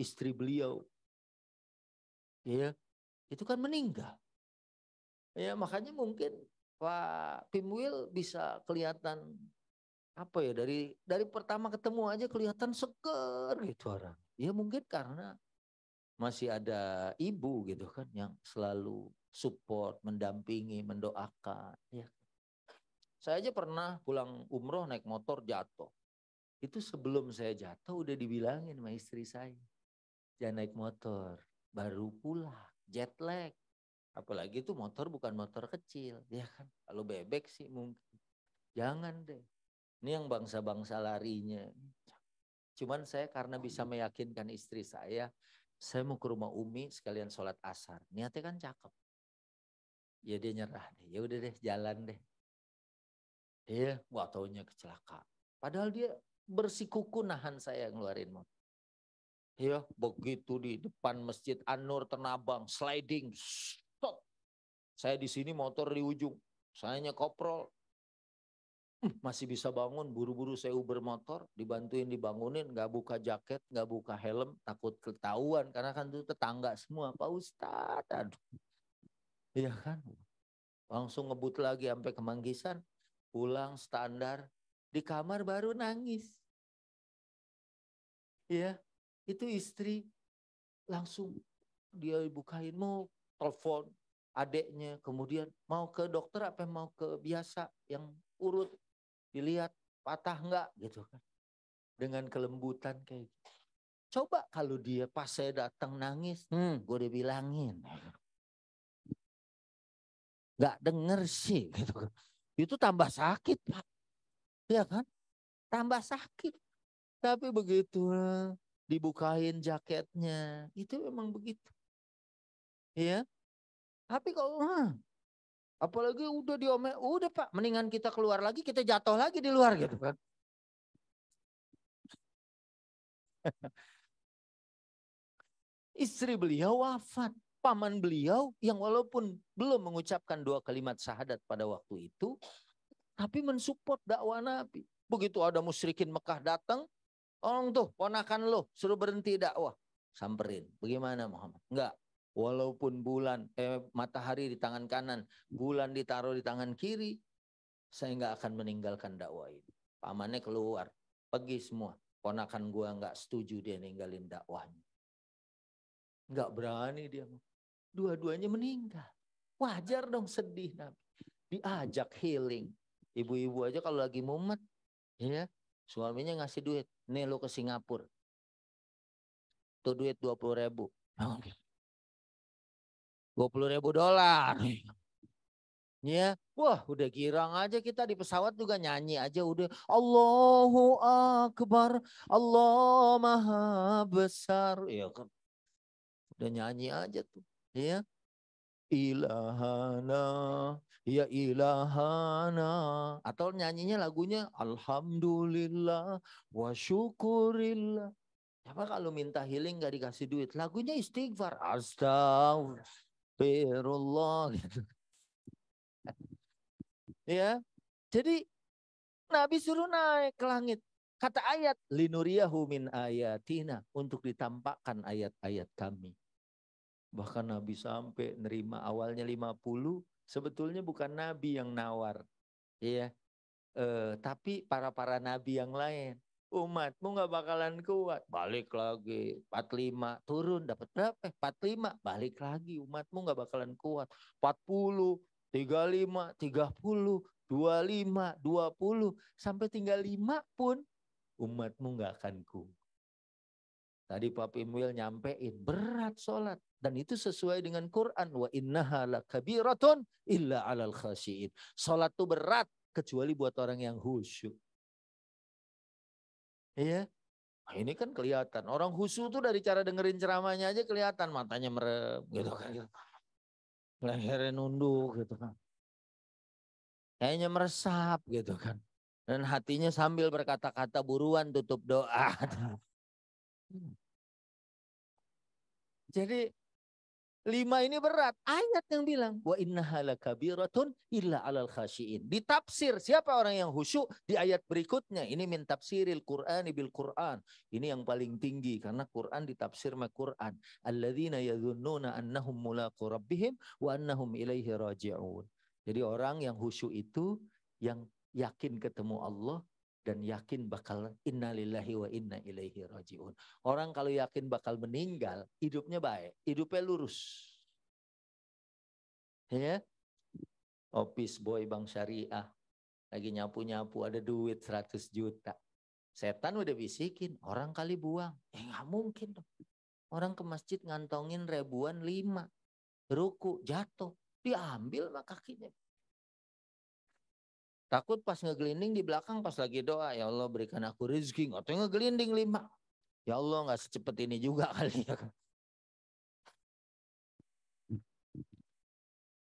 Istri beliau, ya itu kan meninggal. Ya makanya mungkin Pak Pimwil bisa kelihatan apa ya dari pertama ketemu aja kelihatan seger gitu orang. Ya mungkin karena masih ada ibu gitu kan yang selalu support, mendampingi, mendoakan. Ya. Saya aja pernah pulang umroh naik motor jatuh. Itu sebelum saya jatuh udah dibilangin sama istri saya. Jangan naik motor, baru pulang, jet lag. Apalagi itu motor bukan motor kecil, ya kan. Kalau bebek sih mungkin. Jangan deh. Ini yang bangsa-bangsa larinya. Cuman saya karena bisa meyakinkan istri saya mau ke rumah Umi sekalian sholat asar. Niatnya kan cakep. Ya dia nyerah deh. Ya udah deh, jalan deh. Dia wah taunya kecelakaan. Padahal dia bersikuku nahan saya ngeluarin motor. Ya begitu di depan Masjid An-Nur Tanabang sliding. Stop. Saya di sini motor di ujung. Saya nyekoprol. Masih bisa bangun, buru-buru saya Uber motor, dibantuin dibangunin, gak buka jaket, gak buka helm, takut ketahuan karena kan itu tetangga semua, Pak Ustadz, aduh. Iya kan, langsung ngebut lagi sampai ke Manggisan, pulang standar, di kamar baru nangis. Iya, itu istri langsung dia bukain mau telepon adeknya, kemudian mau ke dokter apa mau ke biasa yang urut. Dilihat patah enggak gitu kan. Dengan kelembutan kayak gitu. Coba kalau dia pas saya datang nangis, gue udah bilangin. Enggak denger sih gitu kan. Itu tambah sakit Pak. Iya kan? Tambah sakit. Tapi begitu dibukain jaketnya, itu memang begitu. Iya. Tapi kalau apalagi udah diomel, udah Pak, mendingan kita keluar lagi, kita jatuh lagi di luar gitu kan. Istri beliau wafat. Paman beliau yang walaupun belum mengucapkan 2 kalimat syahadat pada waktu itu, tapi mensupport dakwah Nabi. Begitu ada musyrikin Mekah datang, tolong tuh ponakan lo, suruh berhenti dakwah. Samperin, bagaimana Muhammad? Enggak, walaupun matahari di tangan kanan, bulan ditaruh di tangan kiri, saya enggak akan meninggalkan dakwah ini. Pamannya keluar, pergi semua. Ponakan gua enggak setuju dia ninggalin dakwahnya. Enggak berani dia. Dua-duanya meninggal. Wajar dong sedih Nabi. Diajak healing. Ibu-ibu aja kalau lagi mumet, ya, suaminya ngasih duit. Nih lo ke Singapura. Tuh duit 20.000. 20.000 dolar. Ya, wah udah girang aja kita di pesawat juga nyanyi aja udah. Allahu Akbar, Allah Maha Besar. Ya kan. Udah nyanyi aja tuh. Ya. Ilahana, ya ilahana. Atau nyanyinya lagunya Alhamdulillah wa syukurillah. Siapa kalau minta healing gak dikasih duit? Lagunya istighfar. Astagfirullah. Gitu. Ya, jadi Nabi suruh naik ke langit. Kata ayat, linuriyahu min ayatina. Untuk ditampakkan ayat-ayat kami. Bahkan Nabi sampai nerima awalnya 50, sebetulnya bukan Nabi yang nawar. Iya. Tapi para nabi yang lain, umatmu nggak bakalan kuat. Balik lagi 45 turun dapat berapa? 45 balik lagi umatmu nggak bakalan kuat. 40, 35, 30, 25, 20 sampai tinggal 5 pun umatmu nggak akan kuat. Tadi Pak Pimwil nyampein berat sholat dan itu sesuai dengan Quran, wa innaha lakabiratun illa 'alal khasyiin. Sholat itu berat kecuali buat orang yang khusyuk. Iya. Nah, ini kan kelihatan orang khusyuk tuh dari cara dengerin ceramahnya aja kelihatan matanya merem gitu kan. Lehernya nunduk gitu kan. Kayaknya meresap gitu kan. Dan hatinya sambil berkata-kata buruan tutup doa. Jadi 5 ini berat. Ayat yang bilang wa innaha lakabiratun illa 'alal khasyiin. Ditafsir siapa orang yang khusyuk di ayat berikutnya. Ini min tafsiril Qur'ani bil Qur'an. Ini yang paling tinggi karena Quran ditafsir sama Quran. Alladzina yadhunnuna annahum mulaqu rabbihim wa annahum ilaihi raji'un. Jadi orang yang khusyuk itu yang yakin ketemu Allah dan yakin bakal innalillahi wa inna ilaihi raji'un. Orang kalau yakin bakal meninggal, hidupnya baik, hidupnya lurus. Ya, office boy Bank Syariah, lagi nyapu-nyapu ada duit 100 juta. Setan udah bisikin, orang kali buang. Nggak mungkin dong. Orang ke masjid ngantongin ribuan 5. Ruku, jatuh, diambil mah kakinya. Takut pas ngegelinding di belakang pas lagi doa, ya Allah berikan aku rezeki. Atau ngegelinding 5. Ya Allah nggak secepat ini juga kali ya.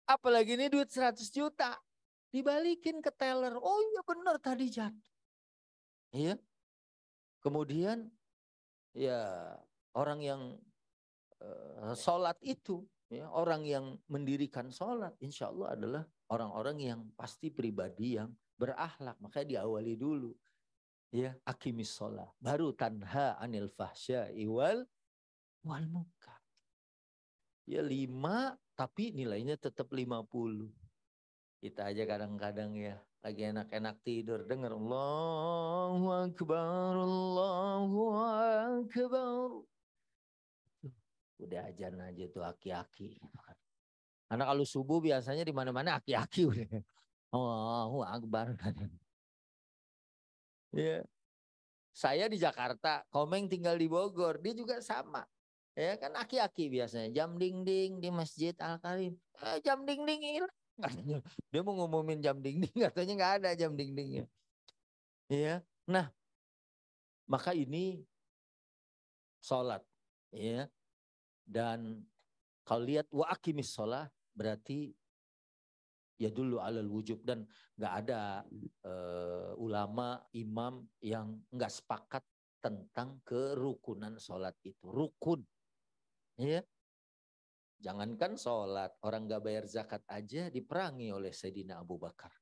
Apalagi ini duit 100 juta. Dibalikin ke teller. Oh iya benar tadi jatuh. Iya. Kemudian ya orang yang sholat itu. Ya, orang yang mendirikan sholat insya Allah adalah orang-orang yang pasti pribadi yang berakhlak. Makanya diawali dulu. Ya, akimis sholat. Baru tanha anil fahsya'i wal munkar. Ya 5 tapi nilainya tetap 50. Kita aja kadang-kadang ya lagi enak-enak tidur dengar Allahu Akbar, Allahu Akbar. Udah ajan aja tuh aki-aki. Karena kalau subuh biasanya di mana-mana aki-aki udah. Allahu Akbar. Ya. Saya di Jakarta, Komeng tinggal di Bogor, dia juga sama. Ya kan aki-aki biasanya jam dinding di Masjid Al-Karim. Jam dinding hilang. Katanya dia mau ngumumin jam dinding katanya nggak ada jam dindingnya. Ya. Nah, maka ini sholat ya. Dan kalau lihat wa aqimis sholat berarti ya dulu alal wujub dan nggak ada ulama imam yang nggak sepakat tentang kerukunan sholat itu. Rukun. Ya. Jangankan sholat, orang gak bayar zakat aja diperangi oleh Sayyidina Abu Bakar.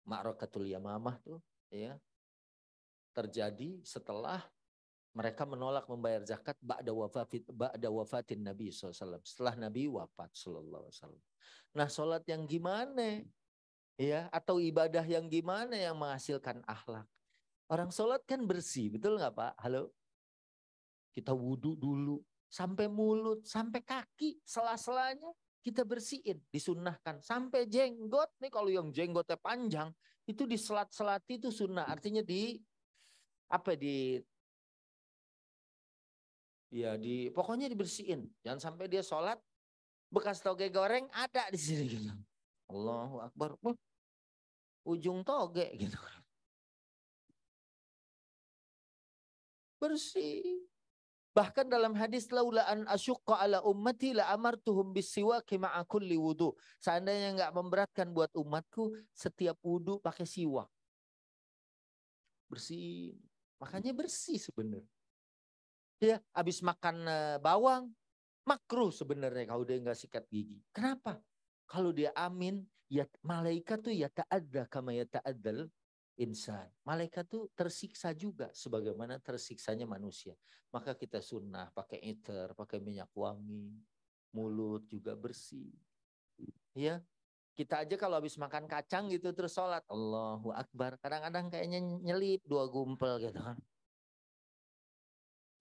Ma'rakatul Yamamah tuh ya terjadi setelah mereka menolak membayar zakat ba'da wafatin Nabi SAW. Setelah Nabi wafat SAW. Nah sholat yang gimana? Ya, atau ibadah yang gimana yang menghasilkan akhlak? Orang sholat kan bersih, betul nggak Pak? Halo? Kita wudhu dulu. Sampai mulut, sampai kaki, sela-selanya kita bersihin, disunnahkan. Sampai jenggot, nih kalau yang jenggotnya panjang, itu diselat-selati itu sunnah. Artinya pokoknya dibersihin. Jangan sampai dia sholat, bekas toge goreng ada di sini. Gitu. Allahu Akbar. Ujung toge gitu. Bersih. Bahkan dalam hadis laula an asyqa ala ummati la amartuhum bisiwaki ma'a kulli wudu. Seandainya enggak memberatkan buat umatku, setiap wudu pakai siwak. Bersih. Makanya bersih sebenarnya. Ya, habis makan bawang makruh sebenarnya kalau dia enggak sikat gigi. Kenapa? Kalau dia amin, ya malaikat tuh ya ta'adda kama ya ta'addal insan. Malaikat tuh tersiksa juga sebagaimana tersiksanya manusia. Maka kita sunnah pakai iter, pakai minyak wangi, mulut juga bersih. Ya. Kita aja kalau habis makan kacang gitu terus sholat, Allahu Akbar. Kadang-kadang kayaknya nyelip 2 gumpel gitu kan.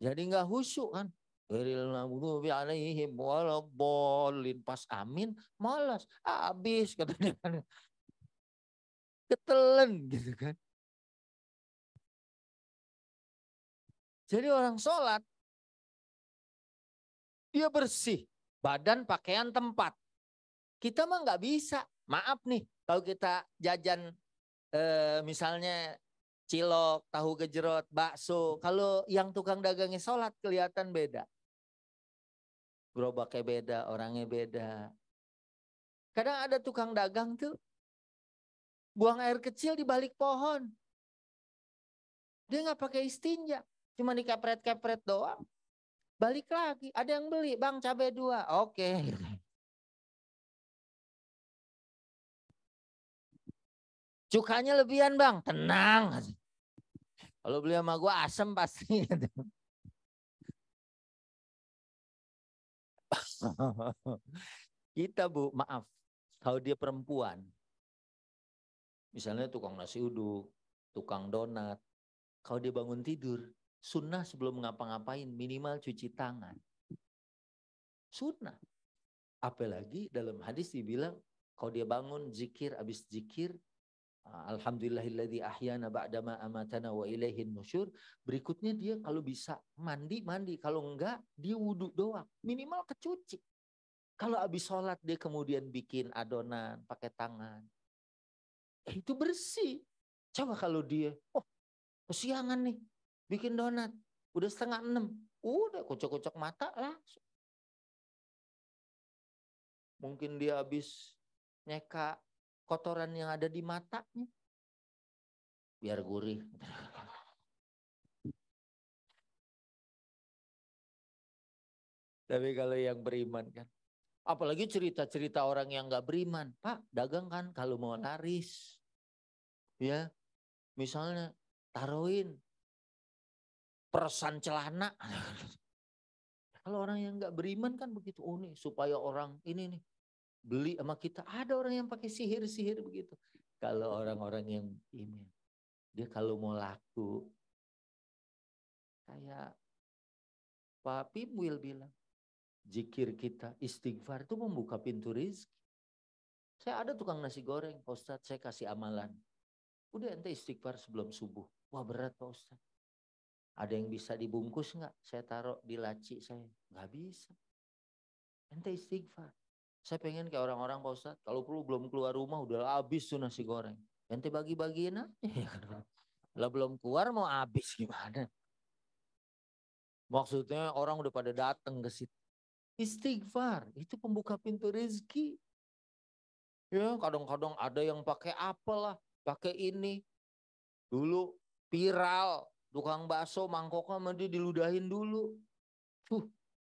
Jadi nggak khusyuk kan. Alaihim waladdallin, pas amin malas, habis katanya kan. Ketelen gitu kan. Jadi orang sholat dia bersih, badan, pakaian, tempat. Kita mah nggak bisa. Maaf nih, kalau kita jajan misalnya cilok, tahu gejrot, bakso. Kalau yang tukang dagangnya sholat kelihatan beda. Gerobaknya beda, orangnya beda. Kadang ada tukang dagang tuh buang air kecil di balik pohon. Dia nggak pakai istinja, cuma dikepret-kepret doang. Balik lagi, ada yang beli, bang cabai 2, oke. Cukanya lebihan bang, tenang. Kalau beli sama gue asem pasti. Kita Bu, maaf, kalau dia perempuan, misalnya tukang nasi uduk, tukang donat, kalau dia bangun tidur, sunnah sebelum ngapa-ngapain minimal cuci tangan. Sunnah. Apalagi dalam hadis dibilang, kalau dia bangun zikir, habis zikir, alhamdulillahilladzi ahyana ba'dama amatana wa ilaihin nusyur. Berikutnya dia kalau bisa mandi, kalau enggak dia wudhu doang, minimal kecuci. Kalau habis sholat dia kemudian bikin adonan pakai tangan, itu bersih. Coba kalau dia, kesiangan nih, bikin donat, udah 5:30, udah kocok-kocok mata langsung. Mungkin dia habis nyeka kotoran yang ada di matanya, biar gurih. Tapi kalau yang beriman kan, apalagi cerita-cerita orang yang nggak beriman, Pak dagang kan kalau mau laris, ya misalnya taruhin persan celana. Kalau orang yang nggak beriman kan begitu, oh nih supaya orang ini nih beli sama kita. Ada orang yang pakai sihir-sihir begitu. Kalau orang-orang yang ini, dia kalau mau laku, kayak Pak Pimwil bilang, zikir kita, istighfar itu membuka pintu rezeki. Saya ada tukang nasi goreng, Pak Ustadz, saya kasih amalan. Udah ente istighfar sebelum subuh. Wah berat Pak Ustadz. Ada yang bisa dibungkus nggak? Saya taruh di laci saya. Nggak bisa. Ente istighfar. Saya pengen kayak orang-orang Pak Ustadz, kalau perlu belum keluar rumah udah habis tuh nasi goreng. Ente bagi-bagiin aja. Lah belum keluar mau habis gimana? Maksudnya orang udah pada datang ke situ. Istighfar, itu pembuka pintu rezeki. Ya kadang-kadang ada yang pakai apalah, pakai ini. Dulu viral, tukang bakso mangkoknya sama dia diludahin dulu.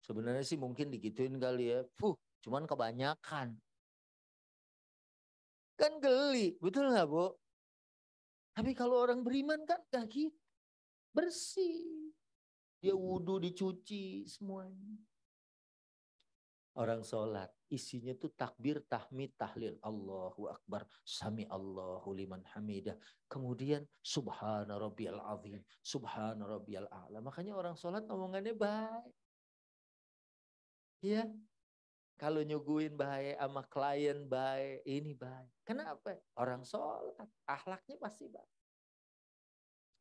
Sebenarnya sih mungkin digituin kali ya. Cuman kebanyakan. Kan geli, betul nggak Bu? Tapi kalau orang beriman kan gak gitu. Bersih. Dia wudhu dicuci semuanya. Orang sholat isinya tuh takbir, tahmid, tahlil. Allahu Akbar, sami Allahu liman hamidah. Kemudian subhana rabbiyal azim, subhana rabbiyal a'la. Makanya orang sholat omongannya baik. Ya, kalau nyuguhin baik sama klien baik, ini baik. Kenapa? Orang sholat, akhlaknya pasti baik.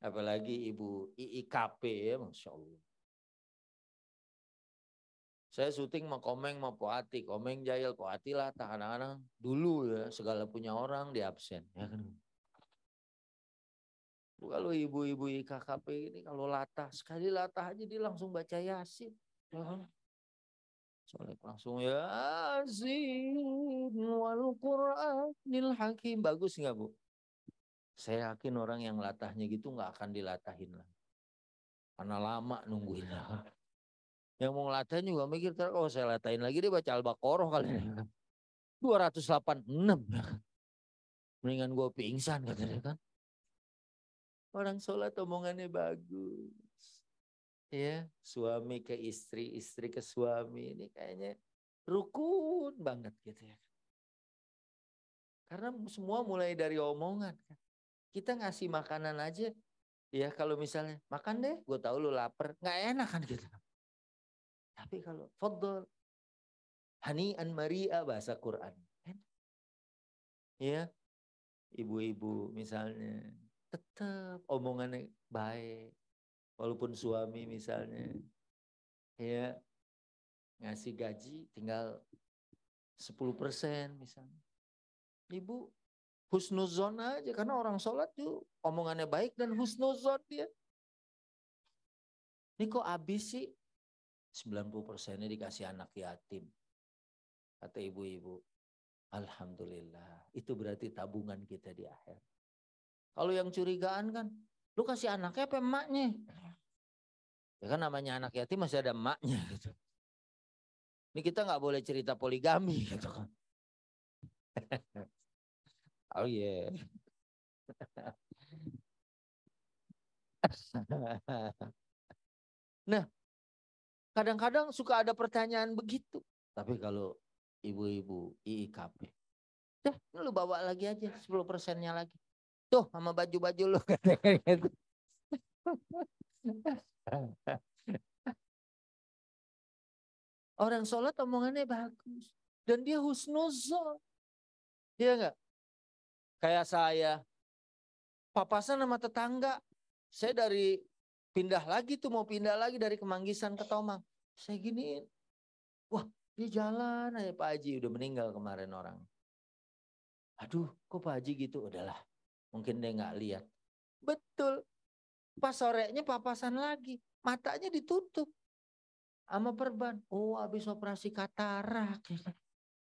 Apalagi Ibu IIKP ya, Masya Allah. Saya syuting sama Komeng sama Poati. Komeng jahil, Poati lah kadang-kadang dulu ya segala punya orang di absen. Ya kan? Kalau ibu-ibu IKKP ini kalau latah, sekali latah aja dia langsung baca Yasin. Ya kan? Soalnya langsung Yasin wal Qur'anil Hakim. Bagus nggak Bu? Saya yakin orang yang latahnya gitu nggak akan dilatahin lah. Karena lama nungguin lah. Yang mau ngelatahin juga mikir, kalau saya latahin lagi dia baca Al-Baqarah kali ini. 286. Mendingan gue pingsan katanya kan. Orang sholat omongannya bagus. Ya, suami ke istri, istri ke suami. Ini kayaknya rukun banget gitu ya. Karena semua mulai dari omongan. Kita ngasih makanan aja, ya kalau misalnya makan deh, gue tahu lu lapar, nggak enak kan gitu. Tapi kalau fadl, hani'an maria bahasa Quran, ya ibu-ibu misalnya tetap omongannya baik, walaupun suami misalnya ya ngasih gaji tinggal 10% misalnya, ibu husnuzon aja, karena orang sholat tuh omongannya baik dan husnuzon dia. Ini kok habis sih? 90%-nya dikasih anak yatim. Kata ibu-ibu, alhamdulillah, itu berarti tabungan kita di akhir. Kalau yang curigaan kan, lu kasih anaknya apa emaknya? Ya kan namanya anak yatim masih ada emaknya gitu. Ini kita nggak boleh cerita poligami gitu kan. Oh iya. Nah, kadang-kadang suka ada pertanyaan begitu. Tapi kalau ibu-ibu IIKP, deh lu bawa lagi aja 10%-nya lagi. Tuh sama baju-baju lu katanya gitu. Orang sholat omongannya bagus. Dan dia husnuzon. Iya enggak? Kayak saya, papasan sama tetangga. Saya dari pindah lagi tuh, mau pindah lagi dari Kemanggisan ke Tomang. Saya giniin. Wah, dia jalan aja Pak Haji. Udah meninggal kemarin orang. Aduh, kok Pak Haji gitu? Udahlah, mungkin dia nggak lihat. Betul. Pas sorenya papasan lagi. Matanya ditutup sama perban. Oh, habis operasi katarak.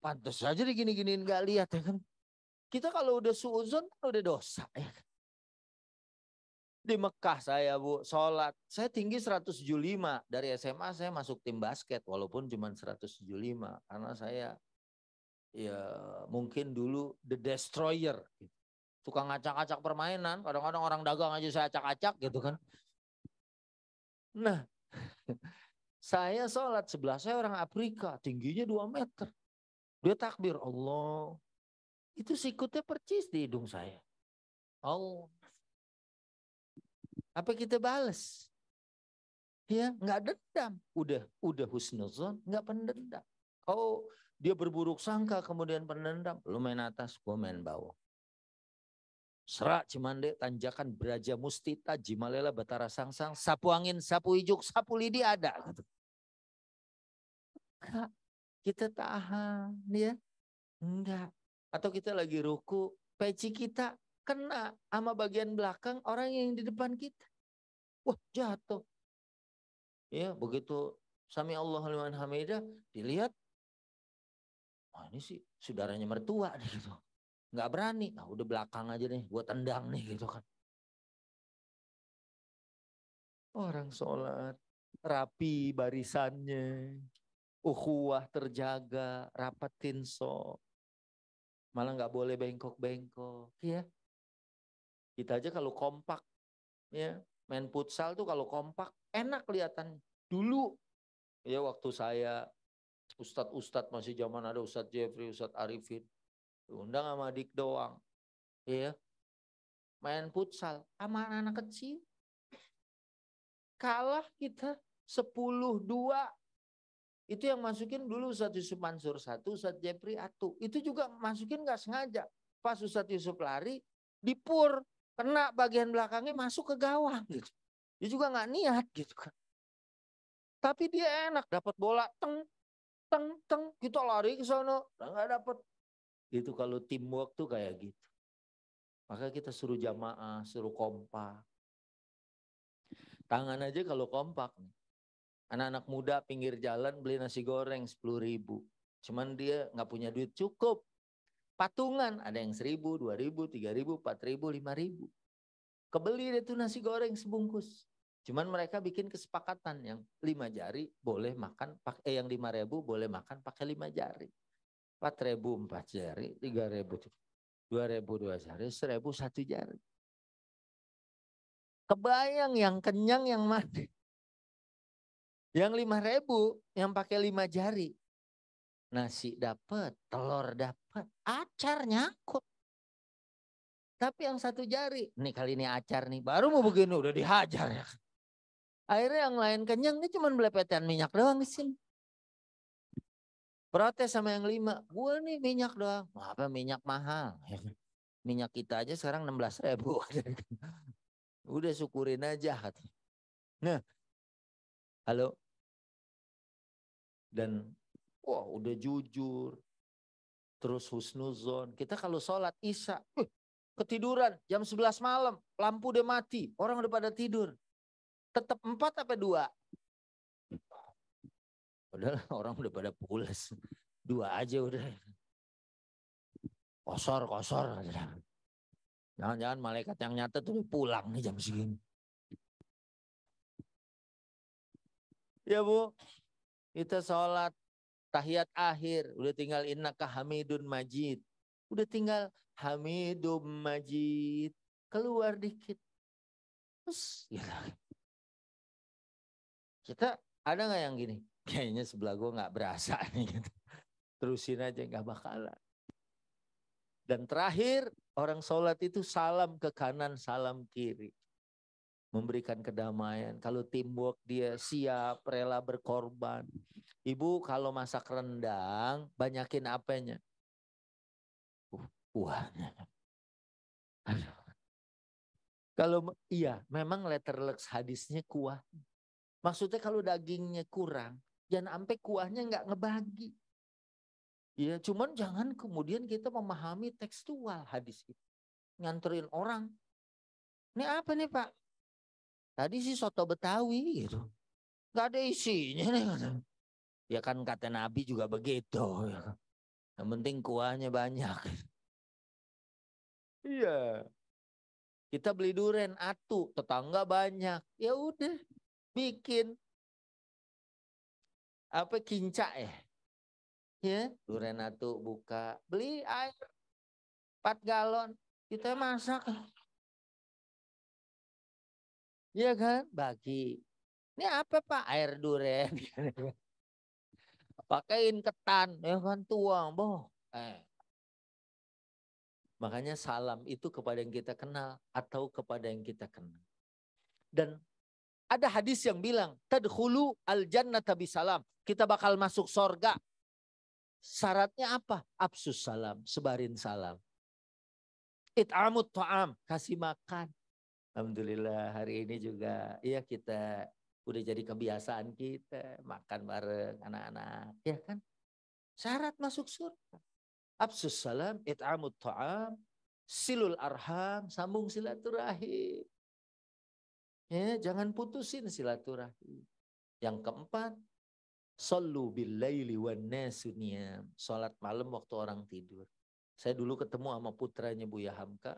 Pantes aja digini-giniin nggak lihat ya kan. Kita kalau udah suuzon kan udah dosa ya. Di Mekah saya Bu, sholat. Saya tinggi 175. Dari SMA saya masuk tim basket walaupun cuma 175. Karena saya ya mungkin dulu the destroyer. Suka ngacak-acak permainan. Kadang-kadang orang dagang aja saya acak-acak gitu kan. Nah, saya sholat sebelah saya orang Afrika. Tingginya 2 meter. Dia takbir Allah. Itu sikutnya percis di hidung saya. Allah. Apa kita bales? Ya, nggak dendam. Udah husnuzon, nggak pendendam. Oh, dia berburuk sangka kemudian pendendam. Lu main atas, gua main bawah. Serak Cimande, tanjakan Braja Mustita, Jimalela, Batara Sangsang, sapu angin, sapu ijuk, sapu lidi ada. Gitu. Enggak, kita tahan, ya. Enggak. Atau kita lagi ruku, peci kita kena sama bagian belakang orang yang di depan kita. Wah, jatuh. Ya, begitu sami Allahu liman hamidah dilihat, wah ini sih saudaranya mertua nih gitu. Nggak berani, nah udah belakang aja nih, gue tendang nih gitu kan. Orang sholat, rapi barisannya, ukhuwah terjaga, rapetin so. Malah nggak boleh bengkok-bengkok, ya. Kita aja kalau kompak, ya main futsal tuh kalau kompak enak kelihatannya. Dulu, ya waktu saya Ustadz masih zaman ada Ustadz Jeffrey, Ustadz Arifin. Undang sama adik doang. Ya. Main futsal sama anak-anak kecil. Kalah kita 10-2. Itu yang masukin dulu Ustadz Yusuf Mansur 1, Ustadz Jeffrey 1. Itu juga masukin gak sengaja. Pas Ustadz Yusuf lari, dipur. Kena bagian belakangnya masuk ke gawang. Gitu. Dia juga gak niat gitu kan. Tapi dia enak dapat bola. Teng, teng, teng. Kita lari ke sana. Gak dapat. Itu kalau teamwork tuh kayak gitu. Maka kita suruh jamaah, suruh kompak. Tangan aja kalau kompak. Anak-anak muda pinggir jalan beli nasi goreng 10.000. Cuman dia gak punya duit cukup. Patungan ada yang 1.000, 2.000, 3.000, 4.000, 5.000. Kebeli deh tuh nasi goreng sebungkus. Cuman mereka bikin kesepakatan yang 5 jari boleh makan, yang 5.000 boleh makan pakai 5 jari. 4.000 4 jari, 3.000 2.000 2 jari, 1.000 1 jari. Kebayang yang kenyang yang mana? Yang 5.000 yang pakai 5 jari. Nasi dapat, telur dapat, acar nyangkut. Tapi yang satu jari, nih kali ini acar nih, baru mau begini udah dihajar ya. Akhirnya yang lain kenyang, dia cuma belepetan minyak doang di sini. Protes sama yang 5, gue nih minyak doang. Apa minyak mahal? Minyak kita aja sekarang 16.000. Udah syukurin aja. Nah, halo. Dan wah udah jujur. Terus husnuzon. Kita kalau sholat isya, ketiduran jam 11 malam. Lampu udah mati. Orang udah pada tidur. Tetap 4 apa 2? Udah orang udah pada pulas. 2 aja udah. Kosor. Jangan-jangan malaikat yang nyatet tuh pulang nih jam segini. Ya Bu, kita sholat tahiyat akhir. Udah tinggal innaka hamidun majid. Udah tinggal hamidum majid. Keluar dikit. Terus ya. Kita ada gak yang gini? Kayaknya sebelah gue gak berasa nih. Gitu. Terusin aja gak bakalan. Dan terakhir orang sholat itu salam ke kanan, salam kiri. Memberikan kedamaian. Kalau teamwork dia siap, rela berkorban. Ibu kalau masak rendang, banyakin apanya? Kuahnya. Kalau iya, memang letterlux hadisnya kuah. Maksudnya kalau dagingnya kurang, jangan sampai kuahnya nggak ngebagi. Ya, cuman jangan kemudian kita memahami tekstual hadis itu. Nganterin orang. Ini apa nih Pak? Tadi sih soto Betawi gitu. Gak ada isinya nih. Ya kan kata Nabi juga begitu. Yang penting kuahnya banyak. Iya. Kita beli duren atu, tetangga banyak. Ya udah, bikin apa kinca ya. Ya, duren atu buka, beli air 4 galon, kita masak. Iya kan? Bagi. Ini apa Pak? Air duren. Pakein ketan, ya kan tuang, boh. Makanya salam itu kepada yang kita kenal atau kepada yang kita kenal. Dan ada hadis yang bilang, tadkhulu al-jannata bisalam. Kita bakal masuk sorga. Syaratnya apa? Absus salam, sebarin salam. It'amut ta'am, kasih makan. Alhamdulillah hari ini juga ya kita udah jadi kebiasaan kita makan bareng anak-anak, ya kan? Syarat masuk surga. Absus salam, it'amut ta'am, silul arham, sambung silaturahim. Ya, jangan putusin silaturahim. Yang keempat, shollu bil-laili wan nasu niyam. Salat malam waktu orang tidur. Saya dulu ketemu sama putranya Buya Hamka.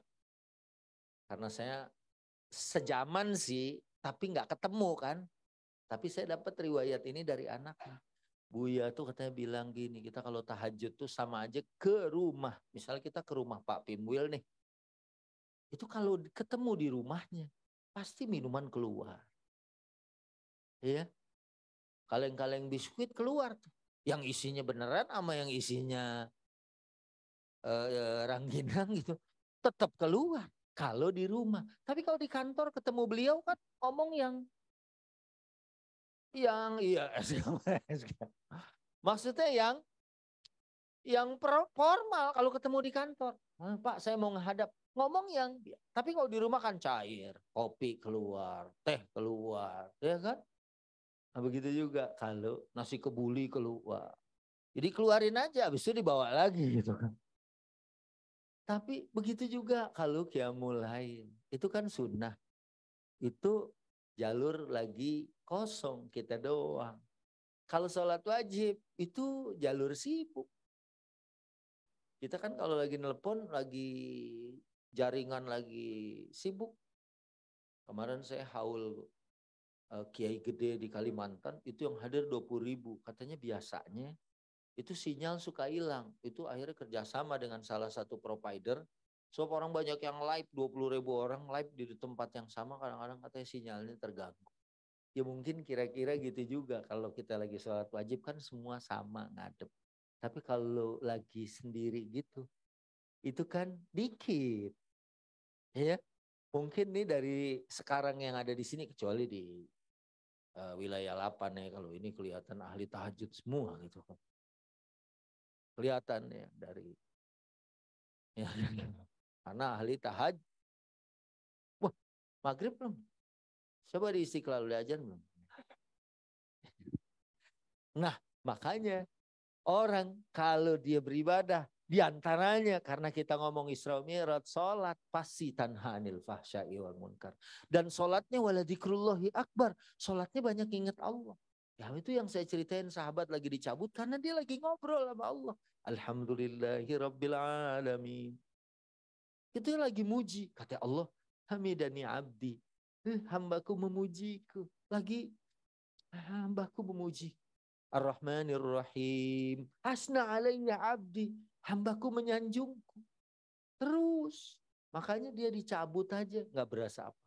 Karena saya sejaman sih, tapi nggak ketemu kan. Tapi saya dapat riwayat ini dari anaknya. Buya tuh katanya bilang gini, kita kalau tahajud tuh sama aja ke rumah. Misalnya kita ke rumah Pak Pimwil nih. Itu kalau ketemu di rumahnya, pasti minuman keluar. Iya. Kaleng-kaleng biskuit keluar tuh. Yang isinya beneran sama yang isinya rangginang gitu. Tetap keluar kalau di rumah. Tapi kalau di kantor ketemu beliau kan ngomong yang iya. Maksudnya yang formal kalau ketemu di kantor. Pak saya mau menghadap. Ngomong yang, tapi kalau di rumah kan cair. Kopi keluar, teh keluar. Ya kan? Nah begitu juga kalau nasi kebuli keluar. Jadi keluarin aja, habis itu dibawa lagi gitu kan. Tapi begitu juga kalau qiyamul lail. Itu kan sunnah. Itu jalur lagi kosong, kita doang. Kalau sholat wajib, itu jalur sibuk. Kita kan kalau lagi nelpon, lagi jaringan lagi sibuk. Kemarin saya haul Kiai Gede di Kalimantan, itu yang hadir 20.000. Katanya biasanya itu sinyal suka hilang. Itu akhirnya kerjasama dengan salah satu provider. So orang banyak yang live, 20.000 orang live di tempat yang sama, kadang-kadang katanya sinyalnya terganggu. Ya mungkin kira-kira gitu juga. Kalau kita lagi sholat wajib kan semua sama ngadep. Tapi kalau lagi sendiri gitu, itu kan dikit. Ya, mungkin nih dari sekarang yang ada di sini, kecuali di wilayah 8 ya, kalau ini kelihatan ahli tahajud semua gitu kan. Kelihatan ya dari ya, karena ahli tahajud. Wah, maghrib belum? Coba di Istiqlal udah ajan belum? Nah, makanya orang kalau dia beribadah, diantaranya karena kita ngomong Isra Mi'raj, sholat pasti tanha anil fahsya'i wal munkar. Dan sholatnya waladikrullahi akbar, sholatnya banyak ingat Allah. Ya itu yang saya ceritain, sahabat lagi dicabut karena dia lagi ngobrol sama Allah. Alhamdulillahi rabbil alamin. Itu yang lagi muji, kata Allah, hamidani abdi. Hambaku memujiku. Lagi hambaku memuji. Ar-Rahmanir Rahim. Asna alayya abdi. Hambaku menyanjungku. Terus. Makanya dia dicabut aja. Gak berasa apa.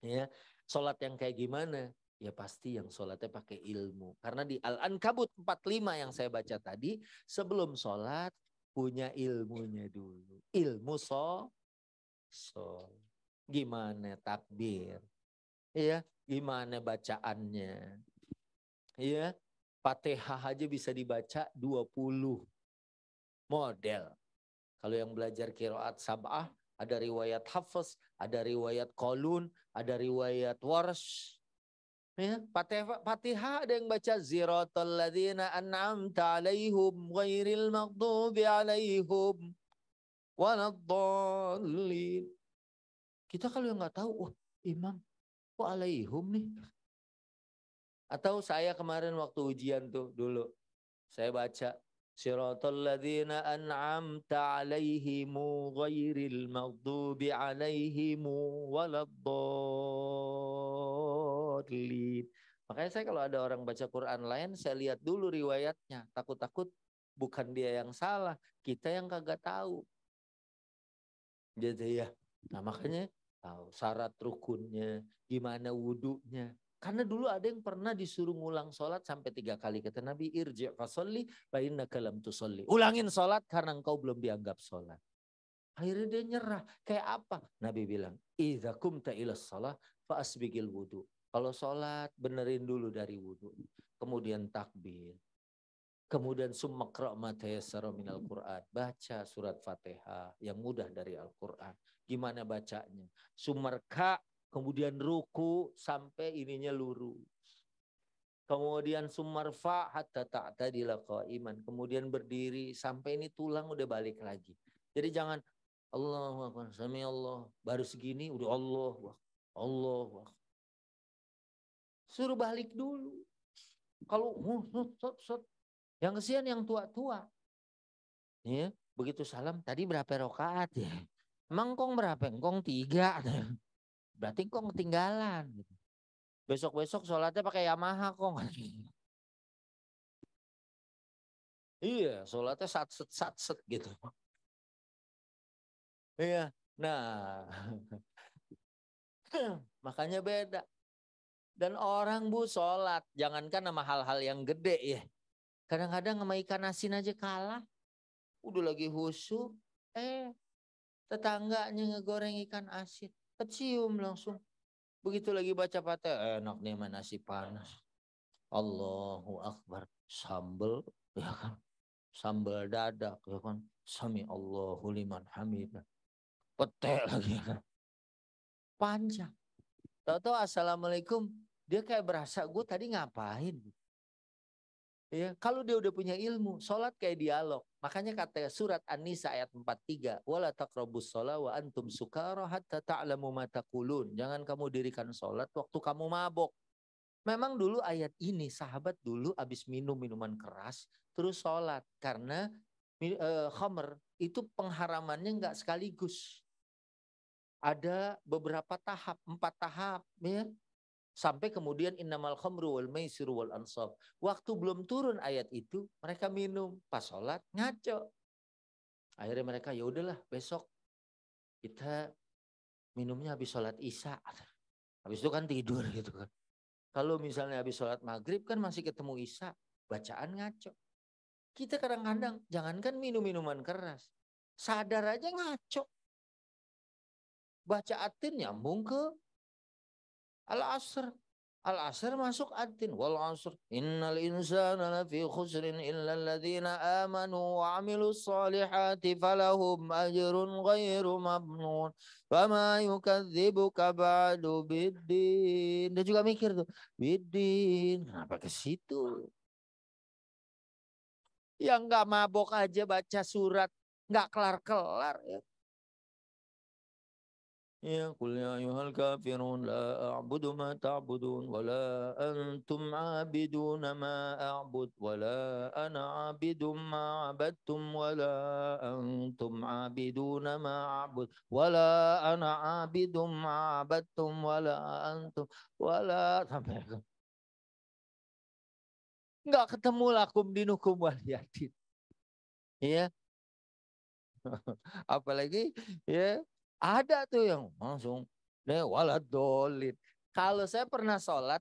Ya, sholat yang kayak gimana? Ya pasti yang sholatnya pakai ilmu. Karena di Al-Ankabut 45 yang saya baca tadi. Sebelum sholat punya ilmunya dulu. Ilmu gimana takbir. Ya, gimana bacaannya. Iya, Fatihah aja bisa dibaca 20 model. Kalau yang belajar qiraat sab'ah, ada riwayat Hafs, ada riwayat Qalun, ada riwayat Warsh. Ya, Fatihah ada yang baca Ziratal ladzina an'amta 'alaihim ghairil maghdubi 'alaihim waladdallin. Kita kalau yang nggak tahu, wah, imam kok 'alaihim nih? Atau saya kemarin waktu ujian tuh dulu, saya baca Siratal ladzina an'amta 'alaihimu ghairil maghdubi 'alaihimu waladdallin. Makanya saya kalau ada orang baca Quran lain, saya lihat dulu riwayatnya. Takut-takut bukan dia yang salah, kita yang kagak tahu. Jadi ya, nah makanya tahu syarat rukunnya, gimana wudunya. Karena dulu ada yang pernah disuruh ngulang sholat sampai 3 kali. Kata Nabi, irji' fasolli fa innaka lam tusolli. Ulangin sholat karena engkau belum dianggap sholat. Akhirnya dia nyerah. Kayak apa? Nabi bilang, idza kumta ilas sholat fa asbigil wudu. Kalau sholat benerin dulu dari wudu. Kemudian takbir. Kemudian summakra' ma tayassara minal Qur'an. Baca surat Fatihah yang mudah dari Al-Qur'an. Gimana bacanya? Sumarka, kemudian ruku sampai ininya lurus. Kemudian sumarfa hatta ta'tadila qa'iman. Kemudian berdiri sampai ini tulang udah balik lagi. Jadi jangan Allahu akbar, sami Allah, baru segini udah Allah. Suruh balik dulu. Kalau yang kesian yang tua-tua. Ya, begitu salam, tadi berapa rakaat ya? Emang kong berapa? Kong 3. Berarti kong ketinggalan. Besok-besok sholatnya pakai Yamaha kong. Iya, sholatnya satset gitu. Iya, nah makanya beda. Dan orang sholat, jangankan sama hal-hal yang gede ya. Kadang-kadang sama ikan asin aja kalah. Udah lagi khusyuk, tetangganya ngegoreng ikan asin, kecium langsung. Begitu lagi baca Fatihah, enak nih sama nasi panas. Allahu Akbar, sambal, ya kan? Sambal dadak, ya kan? Sami Allahu liman hamidah. Pete lagi, ya kan? Panjang. Tahu-tahu assalamualaikum, dia kayak berasa gue tadi ngapain. Ya, kalau dia udah punya ilmu, sholat kayak dialog. Makanya kata surat An-Nisa ayat 43, wala taqrabus sholat wa antum sukara hatta ta'lamu ma taqulun. Jangan kamu dirikan sholat waktu kamu mabok. Memang dulu ayat ini sahabat dulu habis minum minuman keras terus sholat karena khamr itu pengharamannya nggak sekaligus. Ada beberapa tahap, 4 tahap ya. Sampai kemudian innamal khamru wal maisiru wal ansab. Waktu belum turun ayat itu, mereka minum pas sholat ngaco. Akhirnya mereka ya udahlah besok kita minumnya habis sholat isya. Habis itu kan tidur gitu kan. Kalau misalnya habis sholat maghrib kan masih ketemu isya, bacaan ngaco. Kita kadang-kadang jangankan minum minuman keras, sadar aja ngaco. Baca atin nyambung ke Al-Asr. Al-Asr masuk atin. Wal asr. Innal insana lafi khusrin illa alladhina amanu wa amilus salihati falahum ajrun ghairu mamnun. Fama yukadzibuka ba'du biddin. Dia juga mikir tuh. Biddin. Kenapa ke situ? Yang nggak mabok aja baca surat. Nggak kelar-kelar ya. Ya qul ya ayyuhal kafirun la a'budu ma ta'budun wa la antum 'abiduna ma a'bud wa la ana 'abidum ma 'abadtum wa la antum 'abiduna ma a'bud wa la ana 'abidum ma 'abadtum wa la antum wa la sampai enggak ketemu lakum dinukum waliyadin. Ya. Apalagi ya ada tuh yang langsung waladolin. Kalau saya pernah sholat,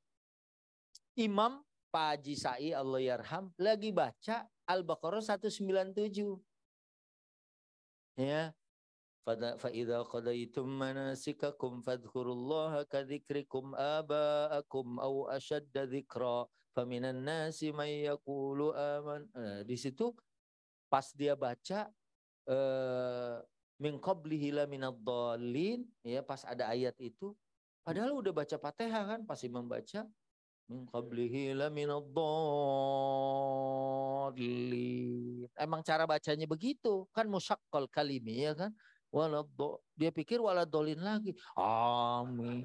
imam Pak Haji Sai Allah yarham lagi baca Al-Baqarah 197. Ya. Fa'idha qadaitum manasikakum fadhkurullaha kadzikrikum aba'akum aw ashadda dzikra faminan nasi may yaqulu aman. Di situ pas dia baca min qablihi la minadh-dhalin, ya pas ada ayat itu padahal udah baca Fatihah kan pas imam baca min qablihi la minadh-dhalin. Emang cara bacanya begitu kan musyaqqal kalimi ya kan. Dia pikir waladhdhalin lagi. Amin.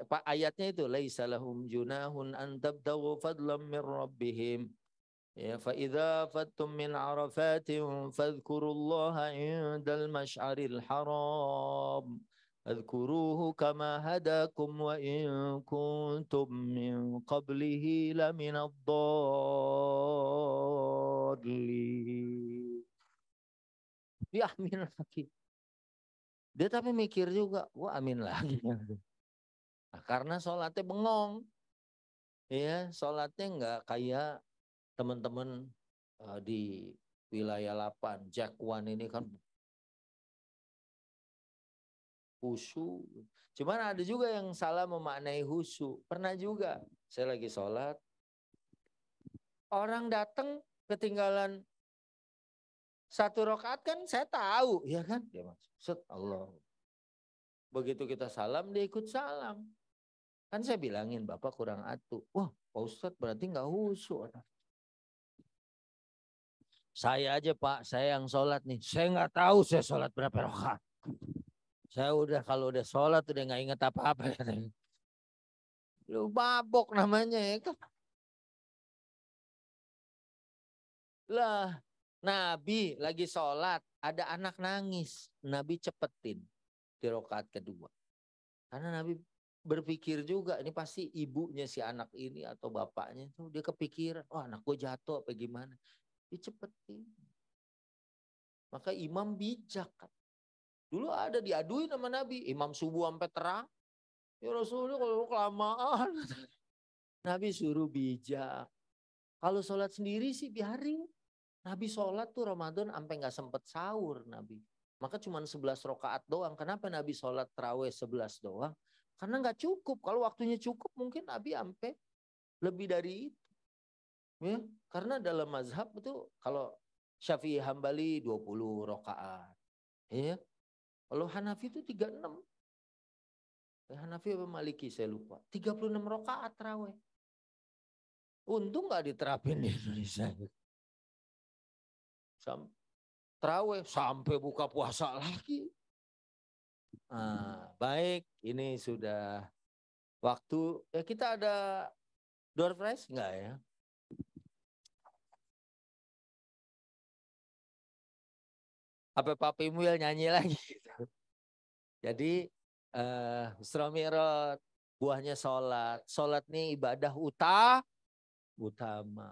Pak ayatnya itu laisa lahum junahun an tabtaghu fadlan min rabbihim. Ya, فإذا أفضتم من عرفات فاذكروا الله عند المشعر الحرام اذكروه كما هداكم وإن كنتم من قبله لمن الضالين. Dia amin lagi. Dia tapi mikir juga, wah amin lagi. Nah, karena sholatnya bengong. Ya, sholatnya enggak kayak teman-teman di wilayah 8, Jakwan ini kan khusyuk. Cuman ada juga yang salah memaknai khusyuk. Pernah juga saya lagi sholat, orang datang ketinggalan 1 rakaat kan saya tahu, ya kan? Dia maksud Allah. Begitu kita salam, dia ikut salam. Kan saya bilangin, Bapak kurang atuh. Wah, Pak Ustadz berarti nggak khusyuk. Saya aja Pak, saya yang sholat nih. Saya nggak tahu saya sholat berapa rakaat. Saya udah kalau udah sholat udah nggak inget apa-apa. Lu mabok namanya ya kan. Lah, Nabi lagi sholat, ada anak nangis. Nabi cepetin di rakaat kedua. Karena Nabi berpikir juga, ini pasti ibunya si anak ini atau bapaknya. Tuh dia kepikiran, wah anak gue jatuh apa gimana. Dicepetin. Maka imam bijak kan. Dulu ada diaduin sama Nabi. Imam subuh sampai terang. Ya Rasulullah kalau kelamaan. Nabi suruh bijak. Kalau sholat sendiri sih biarin. Nabi sholat tuh Ramadan sampai gak sempet sahur Nabi. Maka cuma 11 rakaat doang. Kenapa Nabi sholat tarawih 11 doang? Karena gak cukup. Kalau waktunya cukup mungkin Nabi sampai lebih dari itu. Ya, karena dalam mazhab itu kalau Syafi'i Hambali 20 rakaat. Ya. Kalau Hanafi itu 36. Hanafi apa Maliki saya lupa. 36 rakaat tarawih. Untung nggak diterapin di Indonesia. Tarawih sampai buka puasa lagi. Nah, baik, ini sudah waktu. Ya kita ada door prize enggak ya? Apa Pak Pimuel nyanyi lagi gitu. Jadi Isra Mi'raj, buahnya sholat. Sholat nih ibadah utama.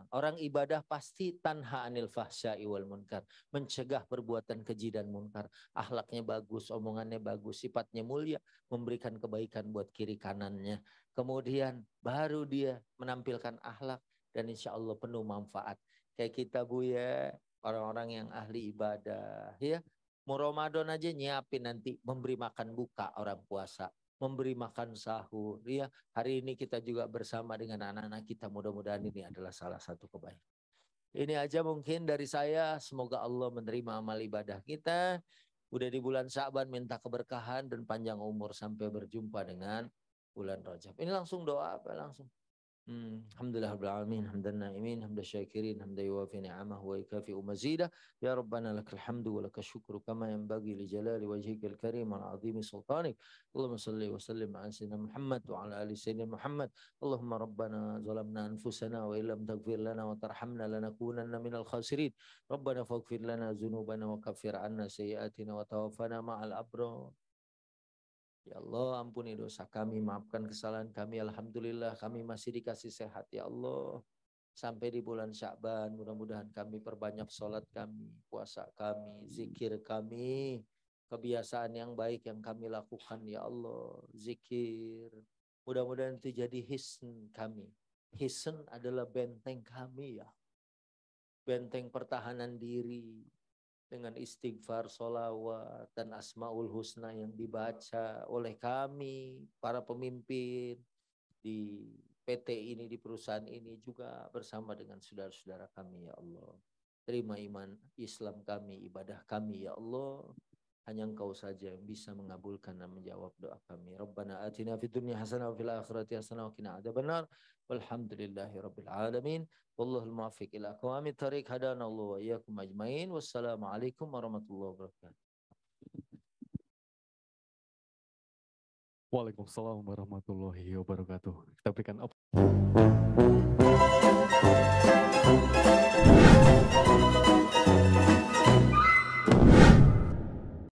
Orang ibadah pasti tanha anil fahsya'i wal munkar. Mencegah perbuatan keji dan munkar. Akhlaknya bagus, omongannya bagus, sifatnya mulia. Memberikan kebaikan buat kiri kanannya. Kemudian baru dia menampilkan akhlak. Dan insya Allah penuh manfaat. Kayak kita Bu ya. orang-orang yang ahli ibadah, ya. Mau Ramadan aja nyiapin nanti memberi makan buka orang puasa, memberi makan sahur, ya. Hari ini kita juga bersama dengan anak-anak kita, mudah-mudahan ini adalah salah satu kebaikan. Ini aja mungkin dari saya, semoga Allah menerima amal ibadah kita. Udah di bulan Sya'ban minta keberkahan dan panjang umur sampai berjumpa dengan bulan Rajab. Ini langsung doa apa langsung? Alhamdulillah rabbil alamin, hamdan na'imin, hamdan syakirin, hamdan yuwafi ni'amah wa yukafi'u mazidah. Ya Rabbana lakal hamdu wa lakal syukru kama yanbaghi li jalali wajhikal karim wa 'azimi sultanik. Allahumma salli wa sallim ala sayyidina Muhammad wa ala ali sayyidina Muhammad. Allahumma rabbana zalamna anfusana wa illam taghfir lana wa tarhamna lanakunanna minal khasirin. Rabbana faghfir lana dzunubana wa kaffir 'anna sayyi'atina wa tawaffana ma'al abrar. Ya Allah, ampuni dosa kami, maafkan kesalahan kami. Alhamdulillah kami masih dikasih sehat ya Allah. Sampai di bulan Sya'ban, mudah-mudahan kami perbanyak sholat kami, puasa kami, zikir kami, kebiasaan yang baik yang kami lakukan ya Allah. Zikir, mudah-mudahan itu jadi hisn kami. Hisn adalah benteng kami ya. Benteng pertahanan diri. Dengan istighfar, sholawat, dan asmaul husna yang dibaca oleh kami, para pemimpin di PT ini, di perusahaan ini juga bersama dengan saudara-saudara kami ya Allah. Terima iman Islam kami, ibadah kami ya Allah. Hanya Engkau saja yang bisa mengabulkan dan menjawab doa kami. Rabbana atina fid dunya hasanah wa fil akhirati hasanah wa qina adzabannar. Walhamdulillahi rabbil alamin. Wallahul muwaffiq ila aqwamit thariq, hadana Allah wa iyyakum ajmain. Wassalamualaikum warahmatullahi wabarakatuh. Waalaikumsalam warahmatullahi wabarakatuh. Kita berikan